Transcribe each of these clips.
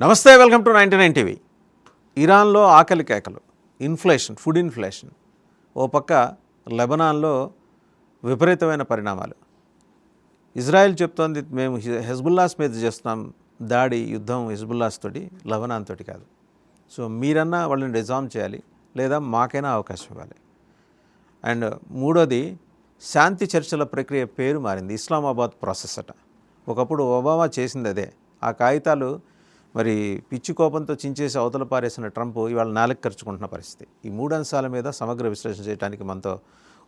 నమస్తే, welcome to 99 TV. ఇరాన్లో ఆకలి కేకలు, ఇన్ఫ్లేషన్, ఫుడ్ ఇన్ఫ్లేషన్. ఓ పక్క లెబనాన్లో విపరీతమైన పరిణామాలు. ఇజ్రాయెల్ చెప్తోంది మేము హెజ్బుల్లాస్ మీద చేస్తున్నాం దాడి, యుద్ధం హెజ్బుల్లాస్ తోటి, లెబనాన్ తోటి కాదు. సో మీరన్నా వాళ్ళని డిజార్మ్ చేయాలి, లేదా మాకైనా అవకాశం ఇవ్వాలి. అండ్ మూడోది, శాంతి చర్చల ప్రక్రియ పేరు మారింది. ఇస్లామాబాద్ ప్రాసెస్ అట. ఒకప్పుడు ఒబామా చేసింది అదే. ఆ కాగితాలు మరి పిచ్చి కోపంతో చించేసి అవతల పారేసిన ట్రంప్ ఇవాళ నాలుగు ఖర్చుకుంటున్న పరిస్థితి. ఈ మూడు అంశాల మీద సమగ్ర విశ్లేషణ చేయడానికి మనతో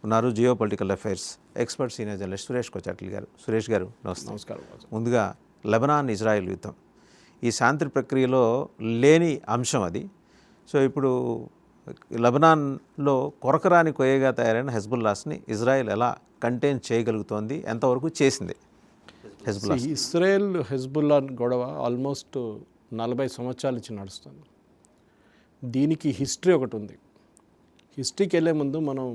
ఉన్నారు geopolitical affairs expert senior journalist Suresh Kochatla గారు. సురేష్ గారు నమస్కారం. ముందుగా లెబనాన్ ఇజ్రాయెల్ యుద్ధం, ఈ శాంతి ప్రక్రియలో లేని అంశం అది. సో ఇప్పుడు లెబనాన్లో కొరకరాని కొయ్యగా తయారైన హెజ్బుల్లాస్ని ఇజ్రాయెల్ ఎలా కంటైన్ చేయగలుగుతోంది, ఎంతవరకు చేసింది హెజ్బుల్లా? ఇస్రాయెల్ హెజ్బుల్లా గొడవ ఆల్మోస్ట్ 40 సంవత్సరాల నుంచి నడుస్తుంది. దీనికి హిస్టరీ ఒకటి ఉంది. హిస్టరీకి వెళ్ళే ముందు మనం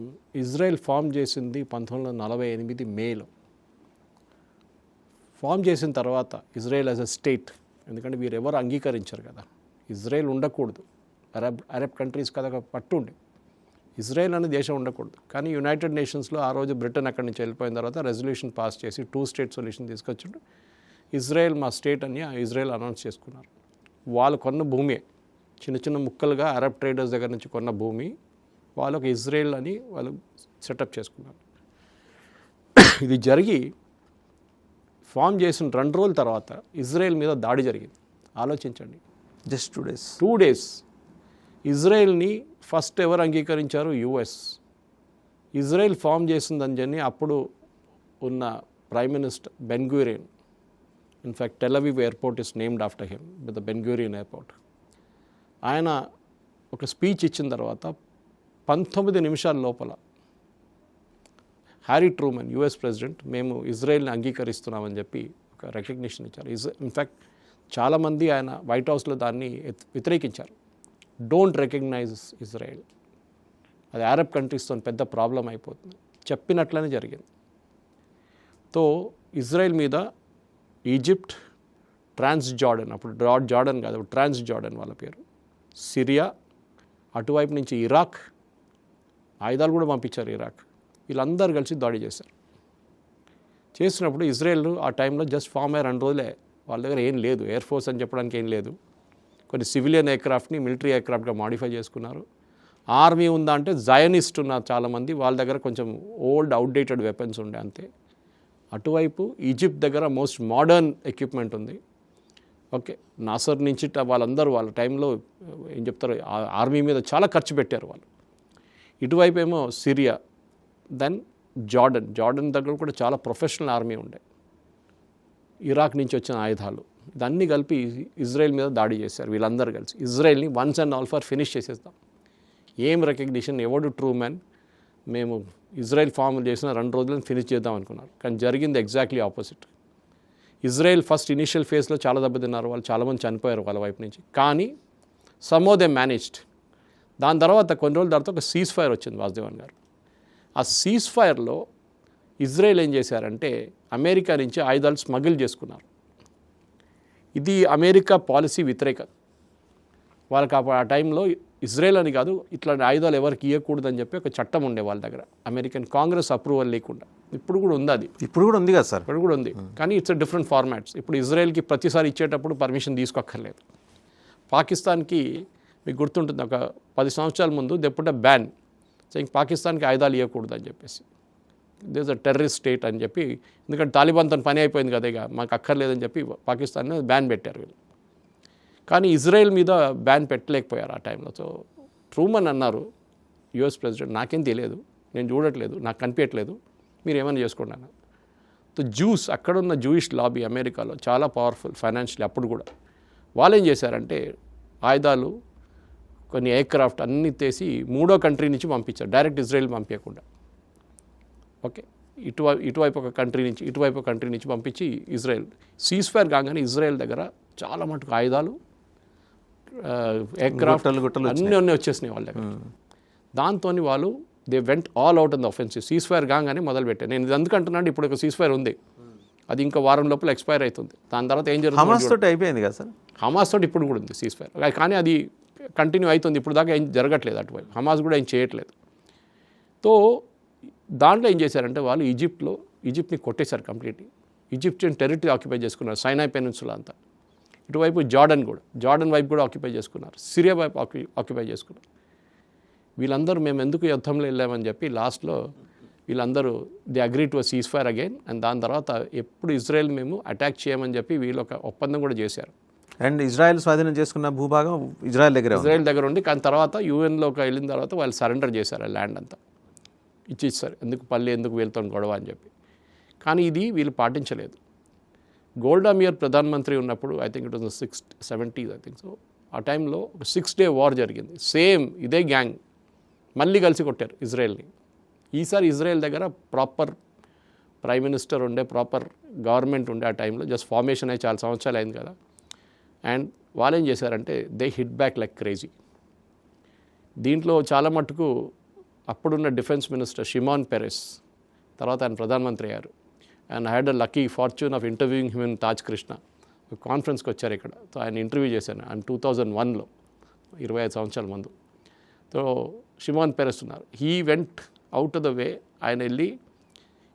ఇజ్రాయెల్ ఫామ్ చేసింది 1948 మేలో. ఫామ్ చేసిన తర్వాత ఇజ్రాయెల్ యాజ్ అ స్టేట్, ఎందుకంటే వీరెవరు అంగీకరించారు కదా, ఇజ్రాయెల్ ఉండకూడదు, అరబ్ కంట్రీస్ కదా పట్టు ఉండే, ఇజ్రాయెల్ అనే దేశం ఉండకూడదు. కానీ యునైటెడ్ నేషన్స్లో ఆ రోజు బ్రిటన్ అక్కడి నుంచి వెళ్ళిపోయిన తర్వాత రెజల్యూషన్ పాస్ చేసి 2 స్టేట్ సొల్యూషన్ తీసుకొచ్చిండు. ఇజ్రాయెల్ మా స్టేట్ అని ఇజ్రాయెల్ అనౌన్స్ చేసుకున్నారు. వాళ్ళు కొన్న భూమి చిన్న చిన్న ముక్కలుగా అరబ్ ట్రేడర్స్ దగ్గర నుంచి కొన్న భూమి వాళ్ళకి ఇజ్రాయెల్ అని వాళ్ళు సెటప్ చేసుకున్నారు. ఇది జరిగి ఫామ్ చేసిన 2 రోజుల తర్వాత ఇజ్రాయెల్ మీద దాడి జరిగింది. ఆలోచించండి, జస్ట్ 2 డేస్. ఇజ్రాయెల్ని ఫస్ట్ ఎవరు అంగీకరించారు? యుఎస్. ఇజ్రాయెల్ ఫామ్ చేసిందని చెప్పి అప్పుడు ఉన్న prime minister Ben Gurion, in fact Tel Aviv airport is named after him, with the Ben Gurion airport. ఆయన ఒక స్పీచ్ ఇచ్చిన తర్వాత 19 నిమిషాల లోపల హ్యారీ ట్రూమన్ యుఎస్ ప్రెసిడెంట్ మేము ఇజ్రాయెల్ని అంగీకరిస్తున్నామని చెప్పి ఒక రికగ్నిషన్ ఇచ్చారు. ఇన్ఫ్యాక్ట్ చాలామంది ఆయన వైట్ హౌస్లో దాన్ని వ్యతిరేకించారు. డోంట్ రికగ్నైజ్ ఇజ్రాయెల్, అది అరబ్ కంట్రీస్తో పెద్ద ప్రాబ్లం అయిపోతుంది. చెప్పినట్లనే జరిగింది. తో ఇజ్రాయెల్ మీద ఈజిప్ట్, ట్రాన్స్ జార్డన్, అప్పుడు జార్డన్ కాదు, అప్పుడు ట్రాన్స్ జార్డన్ వాళ్ళ పేరు, సిరియా, అటువైపు నుంచి ఇరాక్, ఆయుధాలు కూడా పంపించారు ఇరాక్, వీళ్ళందరూ కలిసి దాడి చేశారు. చేసినప్పుడు ఇజ్రాయెల్ ఆ టైంలో జస్ట్ ఫామ్ అయ్యే 2 రోజులే, వాళ్ళ దగ్గర ఏం లేదు, ఎయిర్ ఫోర్స్ అని చెప్పడానికి ఏం లేదు. కొన్ని సివిలియన్ ఎయిర్క్రాఫ్ట్ని మిలిటరీ ఎయిర్క్రాఫ్ట్గా మాడిఫై చేసుకున్నారు. ఆర్మీ ఉందా అంటే జయనిస్ట్ ఉన్నారు చాలామంది, వాళ్ళ దగ్గర కొంచెం ఓల్డ్ అవుట్డేటెడ్ వెపన్స్ ఉండే అంతే. అటువైపు ఈజిప్ట్ దగ్గర మోస్ట్ మోడర్న్ ఎక్విప్మెంట్ ఉంది. ఓకే, నాసర్ నుంచి వాళ్ళందరూ వాళ్ళ టైంలో ఏం చెప్తారు, ఆర్మీ మీద చాలా ఖర్చు పెట్టారు వాళ్ళు. ఇటువైపు ఏమో సిరియా, దెన్ జార్డన్ దగ్గర కూడా చాలా ప్రొఫెషనల్ ఆర్మీ ఉండే, ఇరాక్ నుంచి వచ్చిన ఆయుధాలు, దాన్ని కలిపి ఇజ్రాయెల్ మీద దాడి చేశారు వీళ్ళందరూ కలిసి. ఇజ్రాయెల్ని once and all for finish చేసేస్తాం. ఏం రికగ్నిషన్, ఎవడు ట్రూ మ్యాన్, మేము ఇజ్రాయెల్ ఫామ్ చేసిన 2 రోజులను ఫినిష్ చేద్దాం అనుకున్నారు. కానీ జరిగింది exactly opposite. Israel first initial ఫేజ్లో చాలా దెబ్బతిన్నారు, వాళ్ళు చాలామంది చనిపోయారు వాళ్ళ వైపు నుంచి. కానీ సమ్హౌ దే మేనేజ్డ్. దాని తర్వాత కొన్ని రోజుల తర్వాత ఒక సీజ్ ఫైర్ వచ్చింది వాసుదేవన్ గారు. ఆ సీజ్ ఫైర్లో ఇజ్రాయెల్ ఏం చేశారంటే అమెరికా నుంచి ఆయుధాలు స్మగిల్ చేసుకున్నారు. ఇది అమెరికా పాలసీ వ్యతిరేకత. వాళ్ళకి ఆ టైంలో ఇజ్రాయెల్ అని కాదు, ఇట్లాంటి ఆయుధాలు ఎవరికి ఇవ్వకూడదని చెప్పి ఒక చట్టం ఉండే వాళ్ళ దగ్గర, అమెరికన్ కాంగ్రెస్ అప్రూవల్ లేకుండా. ఇప్పుడు కూడా ఉంది, అది ఇప్పుడు కూడా ఉంది కదా సార్, ఇప్పుడు కూడా ఉంది. కానీ ఇట్స్ డిఫరెంట్ ఫార్మాట్స్. ఇప్పుడు ఇజ్రాయెల్కి ప్రతిసారి ఇచ్చేటప్పుడు పర్మిషన్ తీసుకోక్కర్లేదు. పాకిస్తాన్కి మీకు గుర్తుంటుంది, ఒక 10 సంవత్సరాల ముందు దెప్పుట బ్యాన్, సో ఇంక పాకిస్తాన్కి ఆయుధాలు ఇవ్వకూడదు అని చెప్పేసి, దిస్ అ టెర్రరిస్ట్ స్టేట్ అని చెప్పి, ఎందుకంటే తాలిబాన్తో పని అయిపోయింది కదా, ఇక మాకు అక్కర్లేదని చెప్పి పాకిస్తాన్ బ్యాన్ పెట్టారు వీళ్ళు. కానీ ఇజ్రాయెల్ మీద బ్యాన్ పెట్టలేకపోయారు ఆ టైంలో. సో ట్రూమన్ అన్నారు యుఎస్ ప్రెసిడెంట్, నాకేం తెలియదు, నేను చూడట్లేదు, నాకు కనిపించట్లేదు, మీరు ఏమైనా చేసుకోండి అన్నారు. సో జ్యూస్, అక్కడున్న జూయిష్ లాబీ అమెరికాలో చాలా పవర్ఫుల్ ఫైనాన్షియల్. అప్పుడు కూడా వాళ్ళు ఏం చేశారంటే ఆయుధాలు, కొన్ని ఎయిర్క్రాఫ్ట్ అన్నీ తీసి 3వ కంట్రీ నుంచి పంపించారు, డైరెక్ట్ ఇజ్రాయెల్ పంపించకుండా. ఓకే, ఇటువైపు ఒక కంట్రీ నుంచి పంపించి ఇజ్రాయెల్ సీజ్ ఫైర్ కాగానే ఇజ్రాయెల్ దగ్గర చాలా మటుకు ఆయుధాలు, ఎయిర్క్రాఫ్ట్ అన్నీ వచ్చేసినాయి వాళ్ళ దగ్గర. దాంతో వాళ్ళు they went all out in the offensive. Cease fire కాగానే మొదలుపెట్టారు. నేను ఇది ఎందుకంటున్నాను, ఇప్పుడు ఒక సీజ్ ఫైర్ ఉంది, అది ఇంకా వారం లోపల ఎక్స్పైర్ అవుతుంది. దాని తర్వాత ఏం జరుగుతుంది? హమాస్ తోటి అయిపోయింది కదా సార్. హమాస్ తోటి ఇప్పుడు కూడా ఉంది సీజ్ ఫైర్, కానీ అది కంటిన్యూ అవుతుంది. ఇప్పుడు దాకా ఏం జరగట్లేదు అటువైపు, హమాస్ కూడా ఏం చేయట్లేదు. తో దాంట్లో ఏం చేశారంటే వాళ్ళు ఈజిప్ట్ని కొట్టేశారు కంప్లీట్లీ. ఈజిప్షియన్ టెరిటరీ ఆక్యుపై చేసుకున్నారు, సైనాయ్ పెనిన్సులా అంతా. ఇటువైపు జార్డన్ వైపు కూడా ఆక్యుపై చేసుకున్నారు, సిరియా వైపు ఆక్యుపై చేసుకున్నారు. వీళ్ళందరూ మేము ఎందుకు యుద్ధంలో వెళ్ళామని చెప్పి లాస్ట్లో వీళ్ళందరూ the agree to cease fire again. And దాని తర్వాత ఎప్పుడు ఇజ్రాయెల్ మేము అటాక్ చేయమని చెప్పి వీళ్ళు ఒక ఒప్పందం కూడా చేశారు. అండ్ ఇజ్రాయెల్ స్వాధీనం చేసుకున్న భూభాగం ఇజ్రాయెల్ దగ్గర ఉంది. కానీ తర్వాత యూఎన్లోకి వెళ్ళిన తర్వాత వాళ్ళు సరెండర్ చేశారు ఆ ల్యాండ్ అంతా, ఇచ్చేస్తారు. ఎందుకు వీళ్ళతో గొడవ అని చెప్పి. కానీ ఇది వీళ్ళు పాటించలేదు. గోల్డా మీర్ ప్రధానమంత్రి ఉన్నప్పుడు I think it was 70s I think so, ఆ టైంలో ఒక 6 day వార్ జరిగింది. సేమ్ ఇదే గ్యాంగ్ మళ్ళీ కలిసి కొట్టారు ఇజ్రాయెల్ని. ఈసారి ఇజ్రాయెల్ దగ్గర ప్రాపర్ ప్రైమ్ మినిస్టర్ ఉండే, ప్రాపర్ గవర్నమెంట్ ఉండే ఆ టైంలో. జస్ట్ ఫార్మేషన్ అయ్యి చాలా సంవత్సరాలు అయింది కదా. అండ్ వాళ్ళు ఏం చేశారంటే they hit back like crazy. దీంట్లో చాలా మటుకు అప్పుడున్న డిఫెన్స్ మినిస్టర్ షిమాన్ పెరెస్, తర్వాత ఆయన ప్రధానమంత్రి అయ్యారు. And I had a lucky fortune of interviewing him in Taj Krishna. కాన్ఫరెన్స్కి వచ్చారు ఇక్కడ. సో ఆయన ఇంటర్వ్యూ చేశాను ఆయన 2001లో, 25 సంవత్సరాల ముందు. సో షిమాన్ పెరెస్ ఉన్నారు. He went out of the way. ఆయన వెళ్ళి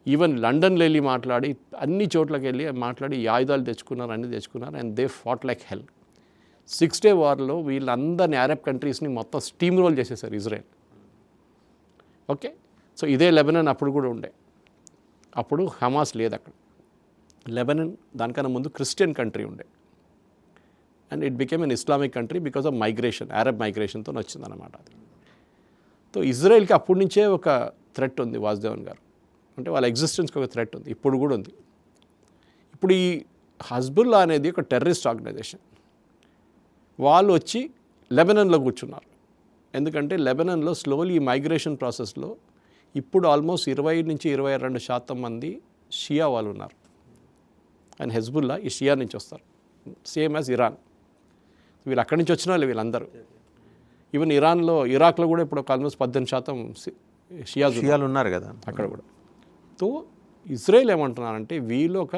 ఈవెన్ లండన్లో వెళ్ళి మాట్లాడి, అన్ని చోట్లకి వెళ్ళి మాట్లాడి ఆయుధాలు తెచ్చుకున్నారు, అన్నీ తెచ్చుకున్నారు. And they fat like hell. 6 day వార్లో వీళ్ళందరినీ అరబ్ కంట్రీస్ని మొత్తం స్టీమ్ రోల్ చేసేసారు ఇజ్రాయెల్. ఓకే, సో ఇదే లెబనాన్ అప్పుడు కూడా ఉండే. అప్పుడు హమాస్ లేదు అక్కడ. లెబనాన్ దానికన్నా ముందు క్రిస్టియన్ కంట్రీ ఉండే. And it became an Islamic country because of migration, Arab మైగ్రేషన్తో వచ్చిందన్నమాట అది. సో ఇజ్రాయెల్కి అప్పటి నుంచే ఒక థ్రెట్ ఉంది వాసుదేవన్ గారు, అంటే వాళ్ళ ఎగ్జిస్టెన్స్కి ఒక థ్రెట్ ఉంది, ఇప్పుడు కూడా ఉంది. ఇప్పుడు ఈ హజ్బుల్లా అనేది ఒక టెర్రరిస్ట్ ఆర్గనైజేషన్. వాళ్ళు వచ్చి లెబనాన్లో కూర్చున్నారు. ఎందుకంటే లెబనాన్లో స్లోలీ ఈ మైగ్రేషన్ ప్రాసెస్లో ఇప్పుడు ఆల్మోస్ట్ 20-22% మంది షియా వాళ్ళు ఉన్నారు. అండ్ హెజ్బుల్లా ఈ షియా నుంచి వస్తారు, సేమ్ యాజ్ ఇరాన్. వీళ్ళు అక్కడి నుంచి వచ్చిన వాళ్ళు వీళ్ళందరూ. ఈవెన్ ఇరాక్లో కూడా ఇప్పుడు ఆల్మోస్ట్ 18% షియాలు ఉన్నారు కదా అక్కడ కూడా. సో ఇజ్రాయెల్ ఏమంటున్నారంటే వీళ్ళు ఒక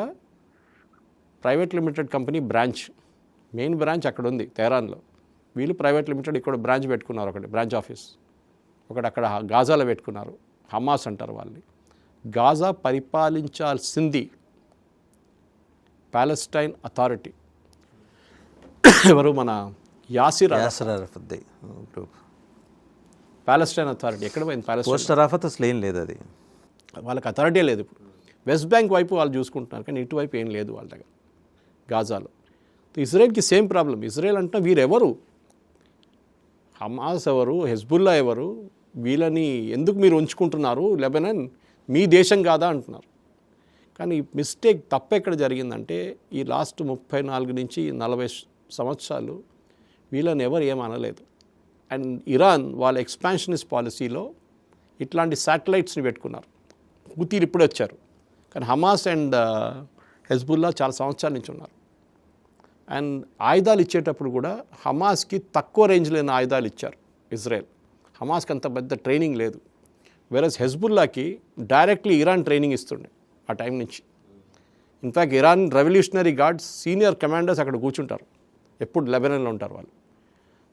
private limited company branch, main branch అక్కడ ఉంది తెహరాన్లో. వీళ్ళు ప్రైవేట్ లిమిటెడ్ ఇక్కడ బ్రాంచ్ పెట్టుకున్నారు, ఒకటి బ్రాంచ్ ఆఫీస్ ఒకటి అక్కడ గాజాలో పెట్టుకున్నారు. హమాస్ అంటారు వాళ్ళని. గాజా పరిపాలించాల్సింది పాలెస్టైన్ అథారిటీ. ఎవరు? మన Yasser Arafat group. Palestine authority ఎక్కడ పోయింది? పోస్ట్ అరాఫత్ అసలు ఏం లేదు, అది వాళ్ళకి అథారిటీ లేదు. ఇప్పుడు వెస్ట్ బ్యాంక్ వైపు వాళ్ళు చూసుకుంటున్నారు, కానీ ఇటువైపు ఏం లేదు వాళ్ళ దగ్గర గాజాలో. ఇజ్రాయెల్కి సేమ్ ప్రాబ్లం. ఇజ్రాయెల్ అంటే వీరెవరు? హమాస్ ఎవరు? హెజ్బుల్లా ఎవరు? వీళ్ళని ఎందుకు మీరు ఉంచుకుంటున్నారు? లెబనాన్ మీ దేశం కాదా అంటున్నారు. కానీ మిస్టేక్ తప్ప ఎక్కడ జరిగిందంటే ఈ లాస్ట్ 34 నుంచి 40 సంవత్సరాలు వీళ్ళని ఎవరు ఏమనలేదు. అండ్ ఇరాన్ వాళ్ళ ఎక్స్పాన్షనిస్ట్ పాలసీలో ఇట్లాంటి శాటిలైట్స్ని పెట్టుకున్నారు. హూతీలు ఇప్పుడు వచ్చారు, కానీ హమాస్ అండ్ హెజ్బుల్లా చాలా సంవత్సరాల నుంచి ఉన్నారు. అండ్ ఆయుధాలు ఇచ్చేటప్పుడు కూడా హమాస్కి తక్కువ రేంజ్ లేని ఆయుధాలు ఇచ్చారు ఇజ్రాయెల్. హమాస్కి అంత పెద్ద ట్రైనింగ్ లేదు. వెరస్ హెజ్బుల్లాకి డైరెక్ట్లీ ఇరాన్ ట్రైనింగ్ ఇస్తుండే ఆ టైం నుంచి. In fact Iran revolutionary guards senior commanders అక్కడ కూర్చుంటారు, ఎప్పుడు లెబనాన్లో ఉంటారు వాళ్ళు.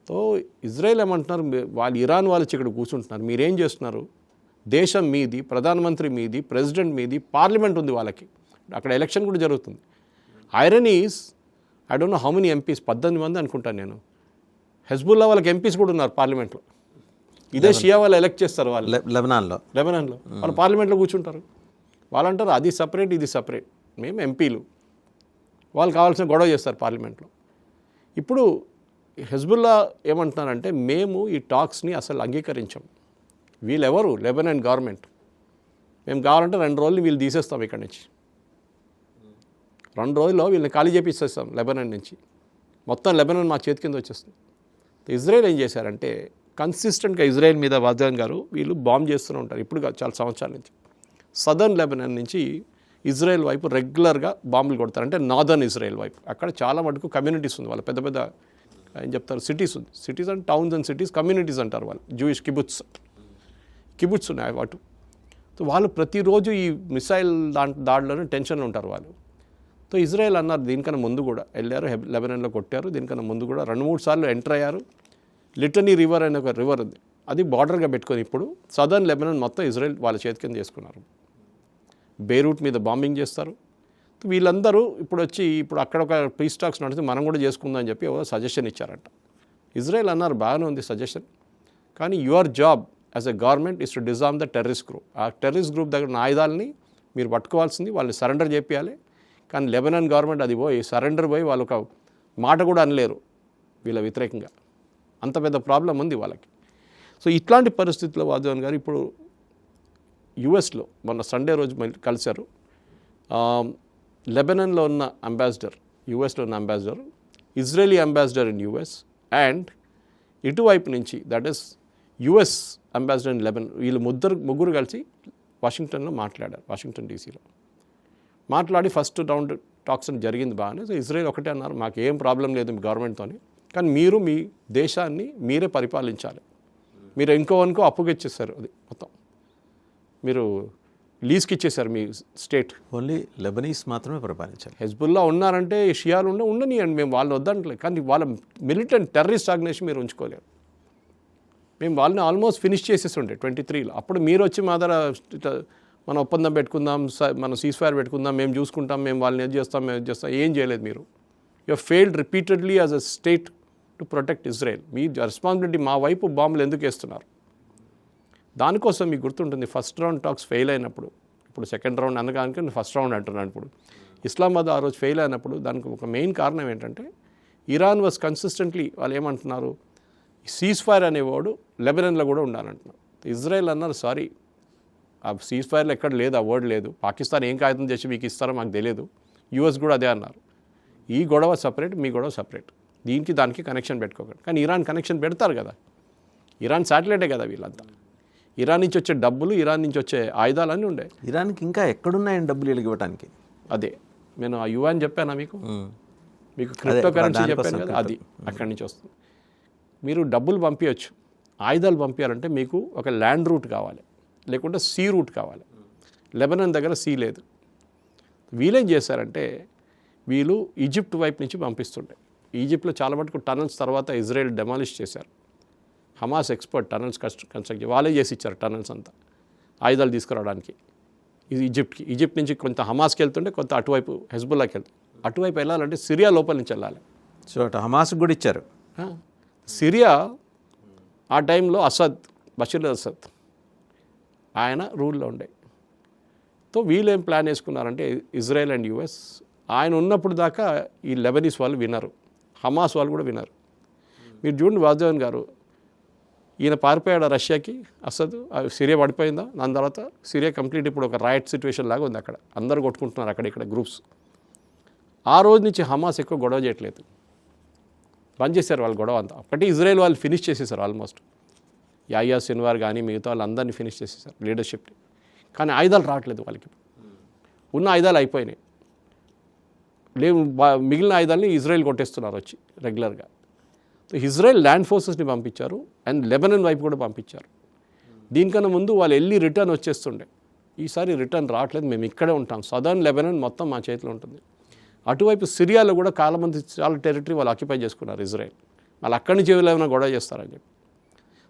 సో ఇజ్రాయెల్ ఏమంటున్నారు, వాళ్ళు ఇరాన్ వాళ్ళు ఇక్కడ కూర్చుంటున్నారు, మీరేం చేస్తున్నారు? దేశం మీది, ప్రధానమంత్రి మీది, ప్రెసిడెంట్ మీది, పార్లమెంట్ ఉంది వాళ్ళకి, అక్కడ ఎలక్షన్ కూడా జరుగుతుంది. Iron is I don't know how many MPs, 18 మంది అనుకుంటాను నేను. హెజ్బుల్లా వాళ్ళకి ఎంపీస్ కూడా ఉన్నారు పార్లమెంట్లో. ఇదే షియా వాళ్ళు ఎలక్ట్ చేస్తారు వాళ్ళు లెబనాన్లో వాళ్ళు పార్లమెంట్లో కూర్చుంటారు. వాళ్ళు అంటారు అది సపరేట్ ఇది సపరేట్, మేము ఎంపీలు. వాళ్ళు కావాల్సిన గొడవ చేస్తారు పార్లమెంట్లో. ఇప్పుడు హెజ్బుల్లా ఏమంటున్నారంటే మేము ఈ టాక్స్ని అసలు అంగీకరించాం. వీళ్ళెవరు? Lebanon government. మేము కావాలంటే 2 రోజులు వీళ్ళు తీసేస్తాం ఇక్కడి నుంచి, 2 రోజుల్లో వీళ్ళని ఖాళీ చేపిస్తాం లెబనాన్ నుంచి, మొత్తం లెబనాన్ మా చేతి కింద వచ్చేస్తుంది. ఇజ్రాయెల్ ఏం చేశారంటే కన్సిస్టెంట్గా ఇజ్రాయెల్ మీద వాజ్దాన్ గారు వీళ్ళు బాంబ్ చేస్తూనే ఉంటారు ఇప్పుడు చాలా సంవత్సరాల నుంచి. సదర్న్ లెబనాన్ నుంచి ఇజ్రాయెల్ వైపు రెగ్యులర్గా బాంబులు కొడతారు. అంటే నార్దర్న్ ఇజ్రాయెల్ వైపు అక్కడ చాలా మటుకు కమ్యూనిటీస్ ఉంది, వాళ్ళ పెద్ద పెద్ద ఏం చెప్తారు సిటీస్ ఉంది. Cities and towns and cities communities అంటారు వాళ్ళు. జూయిష్ కిబుట్స్ ఉన్నాయి వాటు. సో వాళ్ళు ప్రతిరోజు ఈ మిసైల్ దాడిలోనే టెన్షన్లో ఉంటారు వాళ్ళు. సో ఇజ్రాయెల్ అన్నారు దీనికన్నా ముందు కూడా వెళ్ళారు, లెబనాన్లో కొట్టారు. దీనికన్నా ముందు కూడా 2-3 సార్లు ఎంటర్ అయ్యారు. లిటనీ రివర్ అనే ఒక రివర్ ఉంది, అది బార్డర్గా పెట్టుకొని ఇప్పుడు సదర్న్ లెబనాన్ మొత్తం ఇజ్రాయెల్ వాళ్ళ చేతి కింద చేసుకున్నారు. బేరూట్ మీద బాంబింగ్ చేస్తారు. వీళ్ళందరూ ఇప్పుడు వచ్చి ఇప్పుడు అక్కడ ఒక పీస్ టాక్స్ నడితే మనం కూడా చేసుకుందాం అని చెప్పి ఎవరో సజెషన్ ఇచ్చారంట. ఇజ్రాయెల్ అన్నారు బాగానే ఉంది సజెషన్, కానీ your job as a government is to disarm the terrorist group. ఆ టెర్రరిస్ట్ గ్రూప్ దగ్గర ఉన్న ఆయుధాలని మీరు పట్టుకోవాల్సింది, వాళ్ళని సరెండర్ చేయాలి. కానీ లెబనాన్ గవర్నమెంట్ అది పోయి సరెండర్ పోయి వాళ్ళు ఒక మాట కూడా అనలేరు వీళ్ళ వ్యతిరేకంగా. అంత పెద్ద ప్రాబ్లం ఉంది వాళ్ళకి. సో ఇట్లాంటి పరిస్థితుల్లో వాజ్వాన్ గారు ఇప్పుడు యుఎస్లో మొన్న సండే రోజు కలిశారు. లెబనాన్లో ఉన్న అంబాసిడర్, యుఎస్లో ఉన్న ambassador, Israeli ambassador in US and ఇటువైపు నుంచి that is US ambassador in Lebanon, వీళ్ళు ముగ్గురు కలిసి వాషింగ్టన్లో మాట్లాడారు. వాషింగ్టన్ డీసీలో మాట్లాడి ఫస్ట్ రౌండ్ టాక్స్ అని జరిగింది బాగానే. సో ఇజ్రాయెల్ ఒకటే అన్నారు, మాకు ఏం ప్రాబ్లం లేదు మీ గవర్నమెంట్తోని, కానీ మీరు మీ దేశాన్ని మీరే పరిపాలించాలి. మీరు ఇంకో అప్పుకి ఇచ్చేసారు, అది మొత్తం మీరు లీజ్కి ఇచ్చేసారు మీ స్టేట్. ఓన్లీ లెబనీస్ మాత్రమే పరిపాలించాలి. హెజ్బుల్లా ఉన్నారంటే షియాలు ఉండనియండి, మేము వాళ్ళు వద్దట్లేదు, కానీ వాళ్ళ మిలిటెంట్ టెర్రరిస్ట్ ఆర్గనైజేషన్ మీరు ఉంచుకోలేరు. మేము వాళ్ళని ఆల్మోస్ట్ ఫినిష్ చేసేస్తుండే 23లో. అప్పుడు మీరు వచ్చి మా దగ్గర మనం ఒప్పందం పెట్టుకుందాం, మనం సీజ్-ఫైర్ పెట్టుకుందాం, మేము చూసుకుంటాం, మేము వాళ్ళని ఏం చేస్తాం, ఏం చేయలేదు మీరు. You failed repeatedly as a state to protect Israel. Me responsibility మా వైపు బాంబులు ఎందుకు వేస్తున్నారు? దానికోసం మీకు గుర్తుంటుంది ఫస్ట్ రౌండ్ టాక్స్ ఫెయిల్ అయినప్పుడు, ఇప్పుడు సెకండ్ రౌండ్ అనగానే ఫస్ట్ రౌండ్ అంటున్నాను. ఇప్పుడు ఇస్లామాబాద్ ఆ రోజు ఫెయిల్ అయినప్పుడు దానికి ఒక మెయిన్ కారణం ఏంటంటే ఇరాన్ వాజ్ కన్సిస్టెంట్లీ వాళ్ళు ఏమంటున్నారు, సీజ్-ఫైర్ అనేవాడు లెబనాన్లో కూడా ఉండాలంటున్నారు. ఇజ్రాయెల్ అన్నారు సారీ, ఆ సీజ్-ఫైర్లో ఎక్కడ లేదు, ఆ వర్డ్ లేదు. పాకిస్తాన్ ఏం కాగితం చేసి మీకు ఇస్తారో మాకు తెలియదు. యూఎస్ కూడా అదే అన్నారు. ఈ గొడవ సపరేట్, మీ గొడవ సపరేట్, దీనికి దానికి కనెక్షన్ పెట్టుకోకండి. కానీ ఇరాన్ కనెక్షన్ పెడతారు కదా, ఇరాన్ శాటిలైటే కదా వీళ్ళంతా. ఇరాన్ నుంచి వచ్చే డబ్బులు, ఇరాన్ నుంచి వచ్చే ఆయుధాలన్నీ ఉండే. ఇరాన్కి ఇంకా ఎక్కడున్నాయండి డబ్బులు వీళ్ళకి ఇవ్వడానికి? అదే నేను ఆ యువాన్ చెప్పానా మీకు క్రిప్టో కరెన్సీ చెప్పాను కదా, అది అక్కడి నుంచి వస్తుంది. మీరు డబ్బులు పంపించవచ్చు, ఆయుధాలు పంపించాలంటే మీకు ఒక ల్యాండ్ రూట్ కావాలి, లేకుంటే సీ రూట్ కావాలి. లెబనాన్ దగ్గర సీ లేదు. వీళ్ళేం చేశారంటే వీళ్ళు ఈజిప్ట్ వైపు నుంచి పంపిస్తుండే. ఈజిప్ట్లో చాలా మటుకు టనల్స్ తర్వాత ఇజ్రాయెల్ డెమాలిష్ చేశారు. హమాస్ ఎక్స్పర్ట్ టనల్స్ కన్స్ట్రక్ట్ వాళ్ళే చేసి ఇచ్చారు టనల్స్ అంతా ఆయుధాలు తీసుకురావడానికి. ఇది ఈజిప్ట్ నుంచి కొంత హమాస్కి వెళ్తుంటే కొంత అటువైపు హెజ్బుల్లాకి వెళ్తుంది. అటువైపు వెళ్ళాలంటే సిరియా లోపల నుంచి వెళ్ళాలి. సో అటు హమాస్కి కూడా ఇచ్చారు. సిరియా ఆ టైంలో బషీర్ అసద్ ఆయన రూల్లో ఉండే. సో వీళ్ళేం ప్లాన్ వేసుకున్నారంటే ఇజ్రాయెల్ అండ్ యుఎస్, ఆయన ఉన్నప్పుడు దాకా ఈ లెబనీస్ వాళ్ళు వినరు, హమాస్ వాళ్ళు కూడా వినరు. మీరు చూడండి వాజ్వాన్ గారు, ఈయన పారిపోయాడు రష్యాకి, అసద్ సిరియా పడిపోయిందా, దాని తర్వాత సిరియా కంప్లీట్ ఇప్పుడు ఒక రైట్ సిచ్యువేషన్ లాగా ఉంది. అక్కడ అందరు కొట్టుకుంటున్నారు, అక్కడ గ్రూప్స్. ఆ రోజు నుంచి హమాస్ ఎక్కువ గొడవ చేయట్లేదు, బంద్ చేశారు వాళ్ళు గొడవ అంతా. అప్పటి ఇజ్రాయెల్ వాళ్ళు ఫినిష్ చేసేసారు ఆల్మోస్ట్. యాయ్యా సిన్వార్ కానీ మిగతా వాళ్ళు అందరినీ ఫినిష్ చేసేసారు లీడర్షిప్ని. కానీ ఆయుధాలు రావట్లేదు వాళ్ళకి, ఉన్న ఆయుధాలు అయిపోయినాయి. మిగిలిన ఆయుధాలని ఇజ్రాయెల్ కొట్టేస్తున్నారు వచ్చి రెగ్యులర్గా. సో ఇజ్రాయెల్ ల్యాండ్ ఫోర్సెస్ని పంపించారు అండ్ లెబనాన్ వైపు కూడా పంపించారు. దీనికన్నా ముందు వాళ్ళు వెళ్ళి రిటర్న్ వచ్చేస్తుండే. ఈసారి రిటర్న్ రావట్లేదు, మేము ఇక్కడే ఉంటాం, సదర్న్ లెబనాన్ మొత్తం మా చేతిలో ఉంటుంది. అటువైపు సిరియాలో కూడా చాలా టెరిటరీ వాళ్ళు ఆక్యుపై చేసుకున్నారు ఇజ్రాయెల్. వాళ్ళు అక్కడి నుంచి ఏమైనా గొడవ చేస్తారని చెప్పి.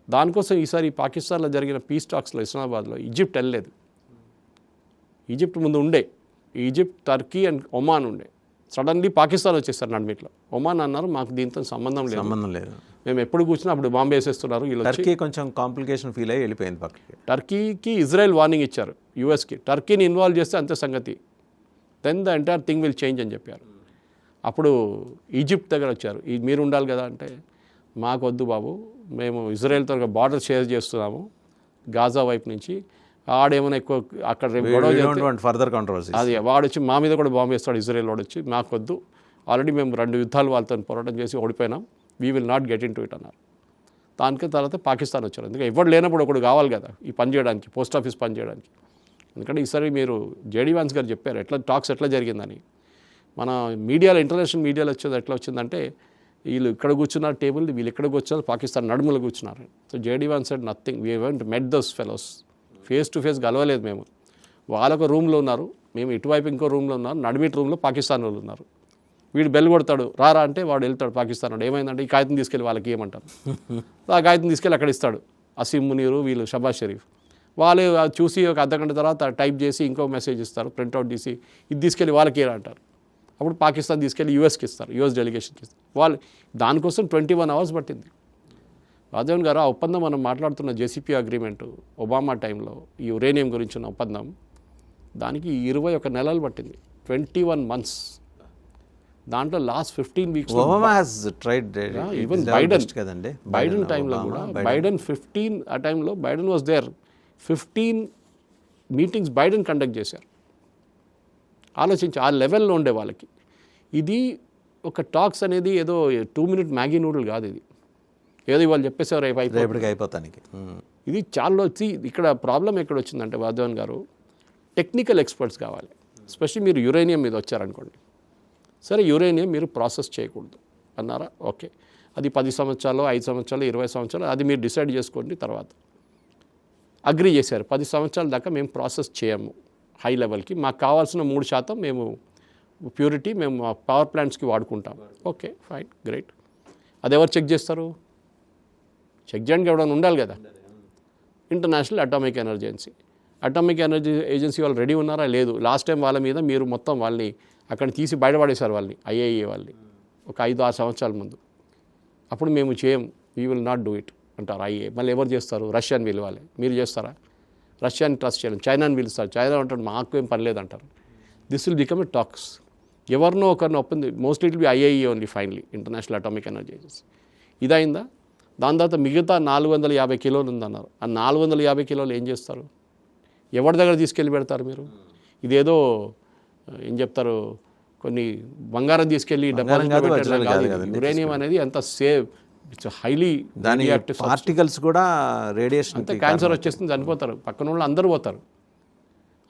దానికోసం ఈసారి పాకిస్తాన్లో జరిగిన పీస్ టాక్స్లో ఇస్లామాబాద్లో ఈజిప్ట్ వెళ్ళలేదు. ఈజిప్ట్ ముందు ఉండే, ఈజిప్ట్, టర్కీ అండ్ ఒమాన్ ఉండే. సడన్లీ పాకిస్తాన్ వచ్చేస్తారు నడిమిట్లో. ఒమాన్ అన్నారు మాకు దీంతో సంబంధం లేదు, మేము ఎప్పుడు కూర్చున్నా అప్పుడు బాంబే వేసేస్తున్నారు. టర్కీ కొంచెం కాంప్లికేషన్ ఫీల్ అయ్యి వెళ్ళిపోయింది పక్కకి. టర్కీకి ఇజ్రాయెల్ వార్నింగ్ ఇచ్చారు, యూఎస్కి టర్కీని ఇన్వాల్వ్ చేస్తే అంతే సంగతి, then the entire thing will change అని చెప్పారు. అప్పుడు ఈజిప్ట్ దగ్గర వచ్చారు, మీరు ఉండాలి కదా అంటే మాకు వద్దు బాబు, మేము ఇజ్రాయెల్తో బార్డర్ షేర్ చేస్తున్నాము గాజా వైపు నుంచి, ఆడేమైనా ఎక్కువ అక్కడ ఫర్దర్ కాంట్రవర్సీ అది వాడు వచ్చి మా మీద కూడా బాంబు వేస్తాడు ఇజ్రాయెల్ వాడు వచ్చి, మాకు వద్దు, ఆల్రెడీ మేము 2 యుద్ధాలు వాళ్ళతో పోరాటం చేసి ఓడిపోయినాం, we will not get into it అన్నారు. దానికి తర్వాత పాకిస్తాన్ వచ్చారు. ఎందుకంటే ఎవరు లేనప్పుడు ఒకడు కావాలి కదా ఈ పని చేయడానికి, పోస్ట్ ఆఫీస్ పని చేయడానికి. ఎందుకంటే ఈసారి మీరు జేడీ వాన్స్ గారు చెప్పారు ఎట్లా టాక్స్ ఎట్లా జరిగిందని. మన మీడియాలో ఇంటర్నేషనల్ మీడియాలో వచ్చేది ఎట్లా వచ్చిందంటే వీళ్ళు ఇక్కడ కూర్చున్నారు టేబుల్, వీళ్ళు ఇక్కడ కూర్చున్నారు, పాకిస్తాన్ నడుములు కూర్చున్నారు. So JD Vance said nothing, we haven't met those fellows, face to face కలవలేదు మేము. వాళ్ళొక రూమ్లో ఉన్నారు, మేము ఇటువైపు ఇంకో రూమ్లో ఉన్నారు, నడిమిటి రూమ్లో పాకిస్తాన్ వాళ్ళు ఉన్నారు. వీడు బెల్ కొడతాడు, రారా అంటే వాడు వెళ్తాడు పాకిస్తాన్ వాడు. ఏమైందంటే ఈ కాగితం తీసుకెళ్ళి వాళ్ళకి ఏమంటారు, ఆ కాగితం తీసుకెళ్ళి అక్కడ ఇస్తాడు. అసీం మునీరు వీళ్ళు షబాజ్ షరీఫ్ వాళ్ళు చూసి ఒక అర్ధగంట తర్వాత టైప్ చేసి ఇంకో మెసేజ్ ఇస్తారు, ప్రింట్అవుట్ తీసి ఇది తీసుకెళ్ళి వాళ్ళకి ఏరా అంటారు. అప్పుడు పాకిస్తాన్ తీసుకెళ్ళి యూఎస్కి ఇస్తారు, యూఎస్ డెలిగేషన్కి ఇస్తారు. వాళ్ళు దానికోసం 21 hours పట్టింది. రాజవన్ గారు ఆ ఒప్పందం మనం మాట్లాడుతున్న జేసీపీ అగ్రిమెంట్ ఒబామా టైంలో ఈ యురేనియం గురించి ఉన్న ఒప్పందం దానికి 21 నెలలు పట్టింది, 21 months. దాంట్లో last 15 weeks Obama has tried even కదండి. బైడెన్ టైంలో కూడా బైడెన్ 15 ఆ టైంలో Biden was there. 15 meetings Biden conduct చేశారు. ఆలోచించి ఆ లెవెల్లో ఉండే వాళ్ళకి ఇది ఒక టాక్స్ అనేది ఏదో 2-minute మ్యాగీ నూడిల్ కాదు. ఇది ఏదో వాళ్ళు చెప్పేసారు రేపటికి అయిపోతానికి. ఇది చాలా వచ్చి ఇక్కడ ప్రాబ్లం ఎక్కడ వచ్చిందంటే వాధవన్ గారు, టెక్నికల్ ఎక్స్పర్ట్స్ కావాలి. ఎస్పెషల్లీ మీరు యురేనియం మీద వచ్చారనుకోండి, సరే యురేనియం మీరు ప్రాసెస్ చేయకూడదు అన్నారా, ఓకే, అది 10 సంవత్సరాలు 5 సంవత్సరాలు 20 సంవత్సరాలు అది మీరు డిసైడ్ చేసుకోండి. తర్వాత అగ్రీ చేశారు 10 సంవత్సరాల దాకా మేము ప్రాసెస్ చేయము హై లెవెల్కి, మాకు కావాల్సిన 3% మేము ప్యూరిటీ మేము పవర్ ప్లాంట్స్కి వాడుకుంటాం. Okay fine great. అది ఎవరు చెక్ చేస్తారు? చెక్ చేయడానికి ఎవరైనా ఉండాలి కదా. ఇంటర్నేషనల్ అటామిక్ ఎనర్జీ ఏజెన్సీ వాళ్ళు రెడీ ఉన్నారా? లేదు. లాస్ట్ టైం వాళ్ళ మీద మీరు మొత్తం వాళ్ళని అక్కడ తీసి బయటపడేశారు, వాళ్ళని ఐఏఏ వాళ్ళని ఒక 5-6 సంవత్సరాల ముందు. అప్పుడు మేము చేయం, we will not do it అంటారు ఐఏ. మళ్ళీ ఎవరు చేస్తారు? రష్యాని పిలవాలి. మీరు చేస్తారా? రష్యాని ట్రస్ట్ చేయాలి. చైనాని పిలుస్తారు, చైనా అంటాడు మాకు ఏం పర్లేదు అంటారు. This will become a talks. ఎవరినో ఒకరిని ఒప్పింది, mostly it be IAE only finally, international atomic energy agency. ఇదైందా? దాని తర్వాత మిగతా 450 కిలోలు ఉందన్నారు. ఆ 450 కిలోలు ఏం చేస్తారు? ఎవరి దగ్గర తీసుకెళ్ళి పెడతారు మీరు? ఇదేదో ఏం చెప్తారు, కొన్ని బంగారం తీసుకెళ్ళి యురేనియం అనేది అంత సేఫ్, ఇట్స్ హైలీ పార్టికల్స్ కూడా రేడియేషన్, అంతే క్యాన్సర్ వచ్చేస్తుంది, చనిపోతారు, పక్కన వాళ్ళు అందరూ పోతారు.